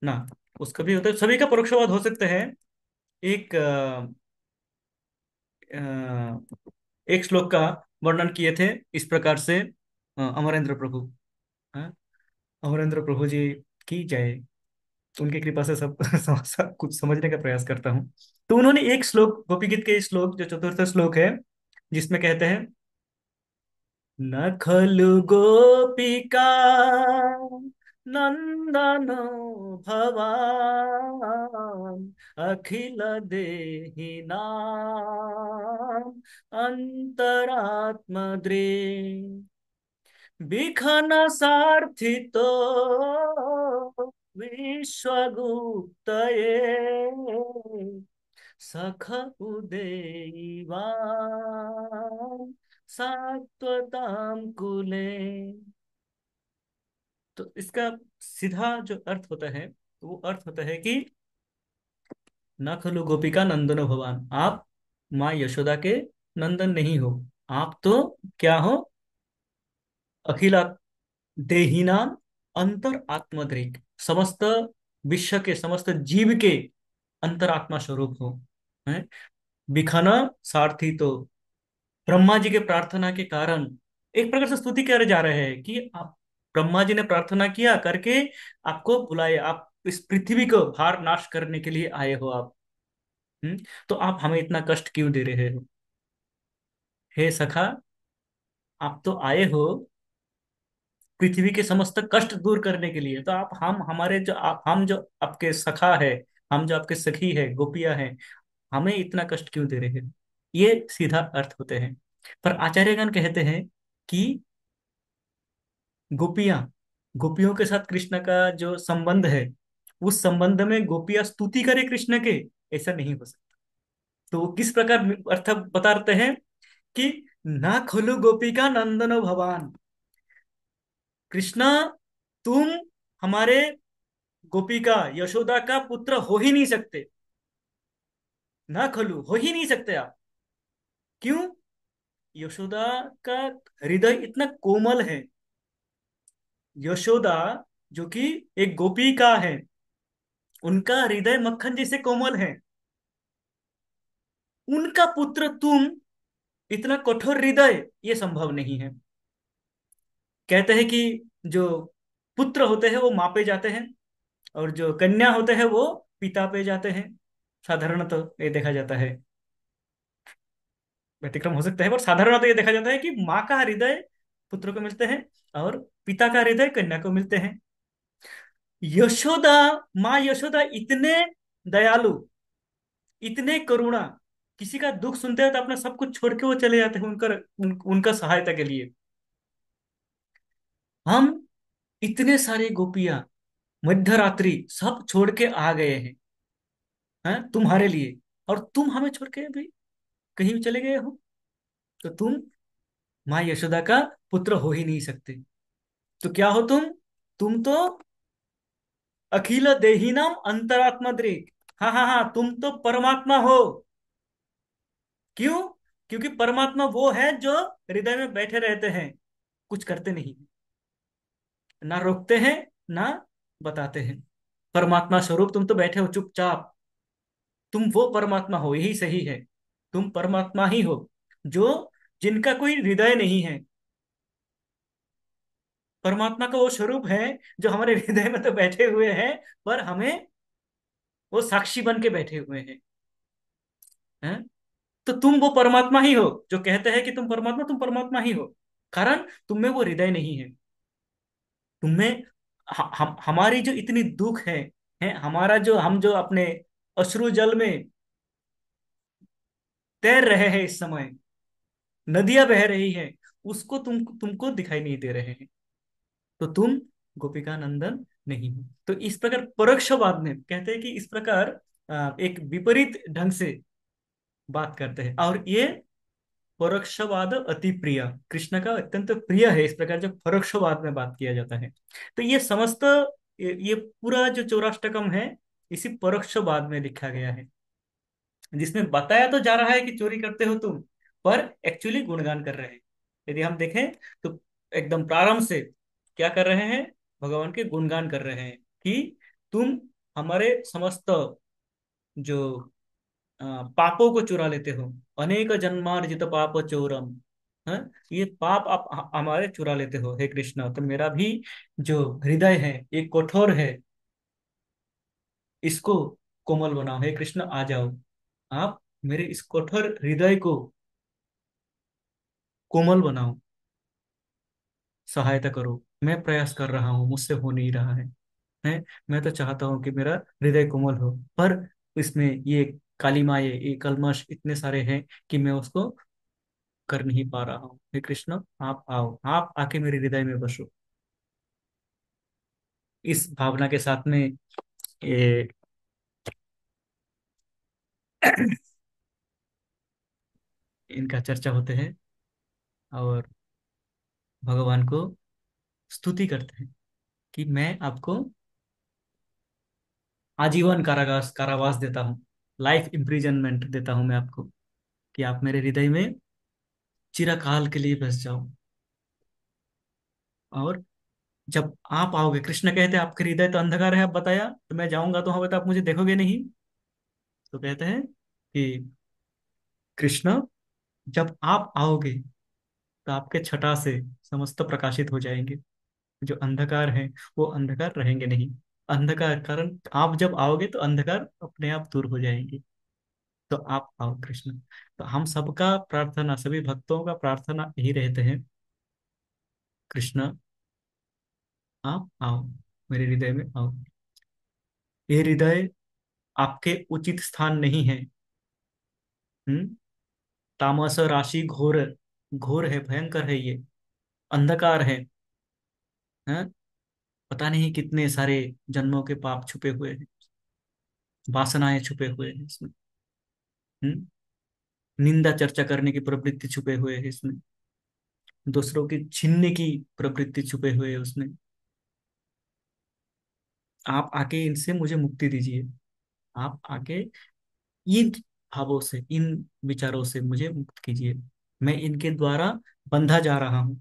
Speaker 1: ना। उसका भी होता है, सभी का परोक्षवाद हो सकते हैं। एक एक श्लोक का वर्णन किए थे इस प्रकार से अमरेंद्र प्रभु। हाँ, अमरेंद्र प्रभु जी की जय। उनकी कृपा से सब सब कुछ समझने का प्रयास करता हूँ। तो उन्होंने एक श्लोक, गोपी गीत के श्लोक जो चतुर्थ श्लोक है, जिसमें कहते हैं, न खलु गोपिका नंदनो भवान अखिल देहि नाम अंतरात्मद्रे विघ्न सार्थितो विश्वगुप्त सख उदेवान सात्वताम कुले। तो इसका सीधा जो अर्थ होता है, वो अर्थ होता है कि न खलु गोपिका नंदनो भवान, आप माँ यशोदा के नंदन नहीं हो। आप तो क्या हो? अखिला देहिनाम अंतर आत्मद्रिक, समस्त विश्व के, समस्त जीव के अंतरात्मा स्वरूप हो। है बिखना सारथी तो, ब्रह्मा जी के प्रार्थना के कारण एक प्रकार से स्तुति करे जा रहे हैं कि आप, ब्रह्मा जी ने प्रार्थना किया करके आपको बुलाए, आप इस पृथ्वी को भार नाश करने के लिए आए हो आप। हम्म, तो आप हमें इतना कष्ट क्यों दे रहे हो? हे सखा, आप तो आए हो पृथ्वी के समस्त कष्ट दूर करने के लिए, तो आप, हम हमारे जो आप, हम जो आपके सखा है, हम जो आपके सखी है, गोपियां हैं, हमें इतना कष्ट क्यों दे रहे हो? ये सीधा अर्थ होते हैं। पर आचार्यगण कहते हैं कि गोपियां, गोपियों के साथ कृष्ण का जो संबंध है, उस संबंध में गोपियां स्तुति करे कृष्ण के, ऐसा नहीं हो सकता। तो वो किस प्रकार अर्थ बताते हैं कि ना खलु गोपिका नंदनो भवान, कृष्णा तुम हमारे गोपिका यशोदा का पुत्र हो ही नहीं सकते। ना खलु, हो ही नहीं सकते आप। क्यों? यशोदा का हृदय इतना कोमल है। यशोदा जो कि एक गोपिका है, उनका हृदय मक्खन जैसे कोमल है। उनका पुत्र तुम, इतना कठोर हृदय, ये संभव नहीं है। कहते हैं कि जो पुत्र होते हैं वो मापे जाते हैं, और जो कन्या होते हैं वो पिता पे जाते हैं। साधारणतः तो ये देखा जाता है, व्यतिक्रम हो सकता है, पर साधारणतः तो ये देखा जाता है कि माँ का हृदय पुत्र को मिलते हैं, और पिता का हृदय कन्या को मिलते हैं। यशोदा, माँ यशोदा इतने दयालु, इतने करुणा, किसी का दुख सुनते हैं तो अपना सब कुछ छोड़ के वो चले जाते हैं उनका सहायता के लिए। हम इतने सारे गोपियां मध्य रात्रि सब छोड़ के आ गए हैं तुम्हारे लिए, और तुम हमें छोड़ के भी कहीं भी चले गए हो। तो तुम माँ यशोदा का पुत्र हो ही नहीं सकते। तो क्या हो तुम? तुम तो अखिल देहिनाम अंतरात्मा दृक। हाँ हाँ हाँ, तुम तो परमात्मा हो। क्यों? क्योंकि परमात्मा वो है जो हृदय में बैठे रहते हैं, कुछ करते नहीं, ना रोकते हैं, ना बताते हैं। परमात्मा स्वरूप तुम तो बैठे हो चुपचाप। तुम वो परमात्मा हो, यही सही है। तुम परमात्मा ही हो, जो, जिनका कोई हृदय नहीं है। परमात्मा का वो स्वरूप है जो हमारे हृदय में तो बैठे हुए हैं, पर हमें वो साक्षी बन के बैठे हुए हैं। तो तुम वो परमात्मा ही हो जो कहते हैं कि तुम परमात्मा ही हो। कारण तुम में वो हृदय नहीं है। तुम्हें, हमारी जो इतनी दुख है हमारा जो, हम जो अपने अश्रु जल में तैर रहे हैं इस समय, नदियां बह रही है, उसको तुमको दिखाई नहीं दे रहे हैं। तो तुम गोपिका नंदन नहीं हो। तो इस प्रकार परोक्षवाद में कहते हैं कि इस प्रकार एक विपरीत ढंग से बात करते हैं, और ये परोक्षवाद अति प्रिय, कृष्ण का अत्यंत प्रिय है इस प्रकार जब परोक्षवाद में बात किया जाता है। तो ये समस्त, ये पूरा जो चौराष्टकम है, इसी परोक्षवाद में लिखा गया है, जिसमें बताया तो जा रहा है कि चोरी करते हो तुम, पर एक्चुअली गुणगान कर रहे हैं। यदि हम देखें तो एकदम प्रारंभ से क्या कर रहे हैं, भगवान के गुणगान कर रहे हैं कि तुम हमारे समस्त जो पापों को चुरा लेते हो। अनेक जन्मार्जित पाप चोरम। हाँ, ये पाप आप हमारे चुरा लेते हो हे कृष्ण। तो मेरा भी जो हृदय है ये कठोर है, इसको कोमल बनाओ हे कृष्ण, आ जाओ। आप मेरे इस कठोर हृदय को कोमल बनाओ, सहायता करो। मैं प्रयास कर रहा हूँ, मुझसे हो नहीं रहा है। मैं तो चाहता हूँ कि मेरा हृदय कोमल हो, पर इसमें ये कालिमाए, ये कलमश इतने सारे हैं कि मैं उसको कर नहीं पा रहा हूँ। हे कृष्ण, आप आओ, आप आके मेरे हृदय में बसो। इस भावना के साथ में ये इनका चर्चा होते हैं और भगवान को स्तुति करते हैं कि मैं आपको आजीवन कारावास कारावास देता हूँ, लाइफ इम्प्रिजनमेंट देता हूँ मैं आपको, कि आप मेरे हृदय में चिरकाल के लिए बस जाओ। और जब आप आओगे, कृष्ण कहते हैं आपके हृदय तो अंधकार है, आप बताया, तो मैं जाऊंगा तो वहां पे तो आप मुझे देखोगे नहीं। तो कहते हैं कि कृष्ण, जब आप आओगे तो आपके छटा से समस्त प्रकाशित हो जाएंगे। जो अंधकार है वो अंधकार रहेंगे नहीं। अंधकार कारण आप जब आओगे तो अंधकार अपने आप दूर हो जाएंगे। तो आप आओ कृष्ण। तो हम सबका प्रार्थना, सभी भक्तों का प्रार्थना यही रहते हैं, कृष्ण आप आओ, मेरे हृदय में आओ। ये हृदय आपके उचित स्थान नहीं है। हम्म। तामस राशि घोर, घोर है, भयंकर है ये, अंधकार है। हैं? पता नहीं कितने सारे जन्मों के पाप छुपे हुए हैं, वासनाएं छुपे हुए हैं इसमें। हम्म। निंदा चर्चा करने की प्रवृत्ति छुपे हुए है इसमें, दूसरों की छीनने की प्रवृत्ति छुपे हुए है उसमें। आप आके इनसे मुझे मुक्ति दीजिए। आप आके इन भावों से, इन विचारों से मुझे मुक्त कीजिए। मैं इनके द्वारा बंधा जा रहा हूँ।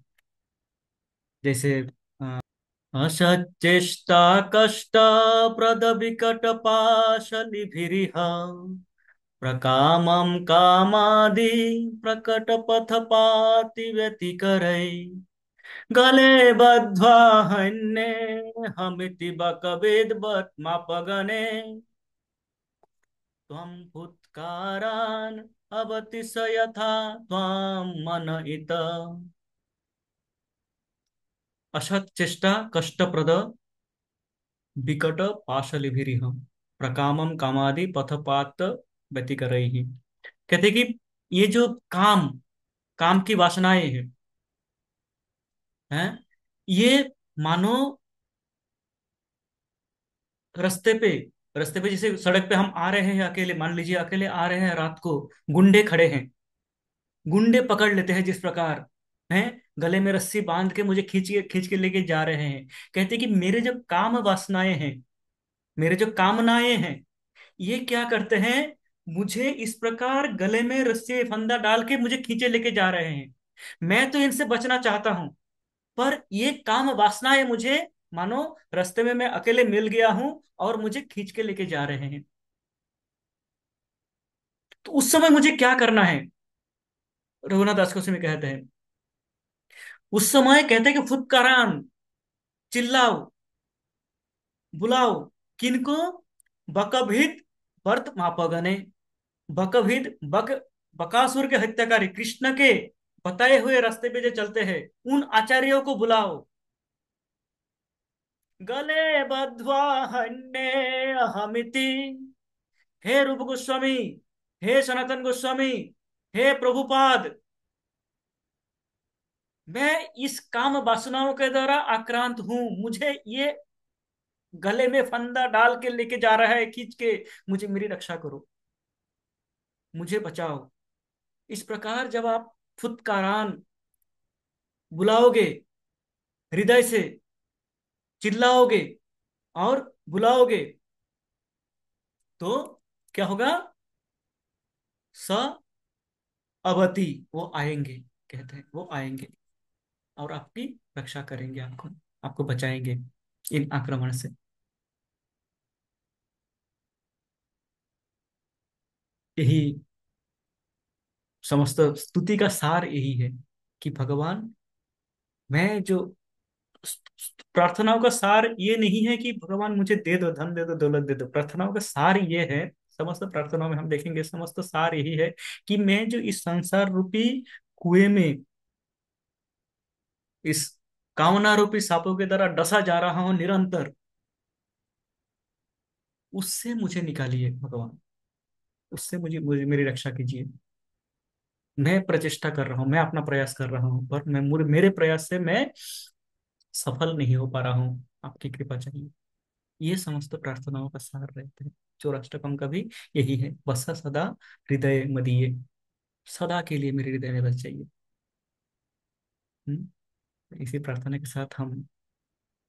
Speaker 1: जैसे असचेष्टा कष्ट प्रद विकट पाशलिभिरिह प्रकामं कामादि प्रकट पथ पाति व्यतिकरै गले बद्ध्वा हन्ये हमिति बकवेद बत्मापगणे त्वं फुत्कारान् अवतिशयथा त्वां मनयित। असत चेष्टा कष्टप्रद विकट पाशलिभिरिह प्रकामम कामादि पथपात व्यतिकरैहि। कहते कि ये जो काम, काम की वासनाएं हैं, ये मानो रास्ते पे, रास्ते पे जैसे सड़क पे हम आ रहे हैं अकेले, मान लीजिए अकेले आ रहे हैं रात को, गुंडे खड़े हैं, गुंडे पकड़ लेते हैं जिस प्रकार हैं, गले में रस्सी बांध के मुझे खींच के लेके जा रहे हैं। कहते कि मेरे जो काम वासनाएं हैं, मेरे जो कामनाएं हैं, ये क्या करते हैं, मुझे इस प्रकार गले में रस्सी फंदा डाल के मुझे खींचे लेके जा रहे हैं। मैं तो इनसे बचना चाहता हूं, पर ये काम वासनाएं मुझे मानो रास्ते में मैं अकेले मिल गया हूं और मुझे खींच के लेके जा रहे हैं। तो उस समय मुझे क्या करना है, रघुनाथ दास गोस्वामी कहते हैं, उस समय कहते हैं कि फुत्कारान, चिल्लाओ, बुलाओ। किनको? बकभिद वर्त मापगने। बकभिद, बक, बकासुर के हत्याकारी कृष्ण के बताए हुए रास्ते पे जो चलते हैं, उन आचार्यों को बुलाओ। गले बद्ध्वा हन्ये अहमिति। हे रूप गोस्वामी, हे सनातन गोस्वामी, हे प्रभुपाद, मैं इस काम वासनाओं के द्वारा आक्रांत हूं। मुझे ये गले में फंदा डाल के लेके जा रहा है खींच के, मुझे, मेरी रक्षा करो, मुझे बचाओ। इस प्रकार जब आप फुत्कारान बुलाओगे, हृदय से चिल्लाओगे और बुलाओगे, तो क्या होगा? स अवति, वो आएंगे। कहते हैं वो आएंगे और आपकी रक्षा करेंगे, आपको, आपको बचाएंगे। इन आक्रमण से। यही समस्त स्तुति का सार यही है कि भगवान, मैं जो प्रार्थनाओं का सार ये नहीं है कि भगवान मुझे दे दो, धन दे दो, दौलत दे दो। प्रार्थनाओं का सार ये है, समस्त प्रार्थनाओं में हम देखेंगे समस्त सार यही है कि मैं जो इस संसार रूपी कुएं में, इस कामना रूपी सांपों के द्वारा डसा जा रहा हूं निरंतर, उससे मुझे निकालिए भगवान। उससे मुझे मेरी रक्षा कीजिए। मैं प्रचेष्टा कर रहा हूँ, मैं अपना प्रयास कर रहा हूँ, पर मैं मेरे प्रयास से मैं सफल नहीं हो पा रहा हूँ, आपकी कृपा चाहिए। ये समस्त प्रार्थनाओं का सार रहते हैं। चौराष्टकम का भी यही है, बस सदा हृदय मदीये, सदा के लिए मेरे हृदय में बस चाहिए। इसी प्रार्थना के साथ हम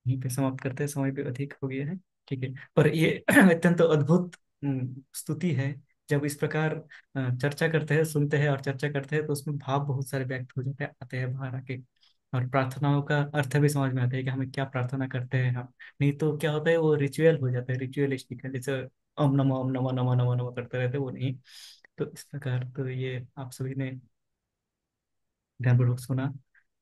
Speaker 1: यहीं पे समाप्त करते हैं, समय भी अधिक हो गया है। ठीक है, पर ये अत्यंत अद्भुत स्तुति है। जब इस प्रकार चर्चा करते हैं, सुनते हैं और चर्चा करते हैं, तो उसमें भाव बहुत सारे व्यक्त हो जाते हैं, आते हैं बाहर आके। और प्रार्थनाओं का अर्थ भी समझ में आता है कि हमें क्या प्रार्थना करते हैं हम। नहीं तो क्या होता है, वो रिचुअल हो जाता है, रिचुअलिस्टिक है, जैसे ओम नमो नमो नमो नमो करते रहते हैं, वो नहीं। तो इस प्रकार तो ये आप सभी ने ध्यानपूर्वक सुना,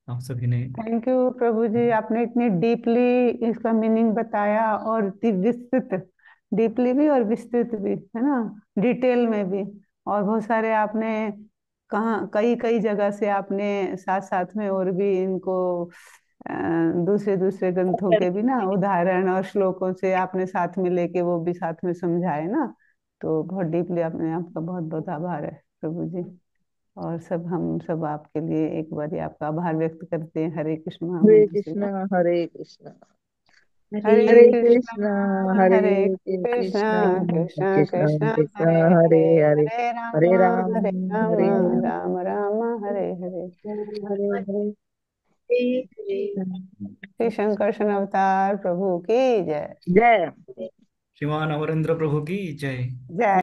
Speaker 1: आप सभी ने।
Speaker 2: थैंक यू प्रभु जी, आपने इतनी डीपली इसका मीनिंग बताया, और विस्तृत, डीपली भी और विस्तृत भी, है ना, डिटेल में भी। और बहुत सारे आपने, कहाँ कई कई जगह से आपने साथ साथ में और भी इनको दूसरे दूसरे ग्रंथों के भी ना उदाहरण और श्लोकों से आपने साथ में लेके वो भी साथ में समझाए ना। तो बहुत डीपली आपने, आपका बहुत बहुत आभार है प्रभु जी। और सब, हम सब आपके लिए एक बार आपका आभार व्यक्त करते हैं हरे कृष्ण
Speaker 3: हरे
Speaker 2: महामंत्र से
Speaker 3: कृष्णा,
Speaker 2: ना।
Speaker 3: हरे कृष्णा,
Speaker 2: हरे
Speaker 3: हरे
Speaker 2: कृष्णा
Speaker 3: कृष्णा, हरे
Speaker 2: हरे कृष्णा
Speaker 3: कृष्णा,
Speaker 2: कृष्णा
Speaker 3: कृष्णा
Speaker 2: कृष्णा
Speaker 3: कृष्णा,
Speaker 2: हरे
Speaker 3: हरे
Speaker 2: हरे,
Speaker 3: हरे,
Speaker 2: हरे
Speaker 3: हरे
Speaker 2: राम
Speaker 3: राम,
Speaker 2: हरे राम,
Speaker 3: हरे राम,
Speaker 2: राम राम हरे हरे।
Speaker 3: हरे हरे,
Speaker 2: श्री शंकर अवतार प्रभु की जय।
Speaker 3: जय।
Speaker 1: श्रीमान अमरेंद्र प्रभु की जय।
Speaker 2: जय।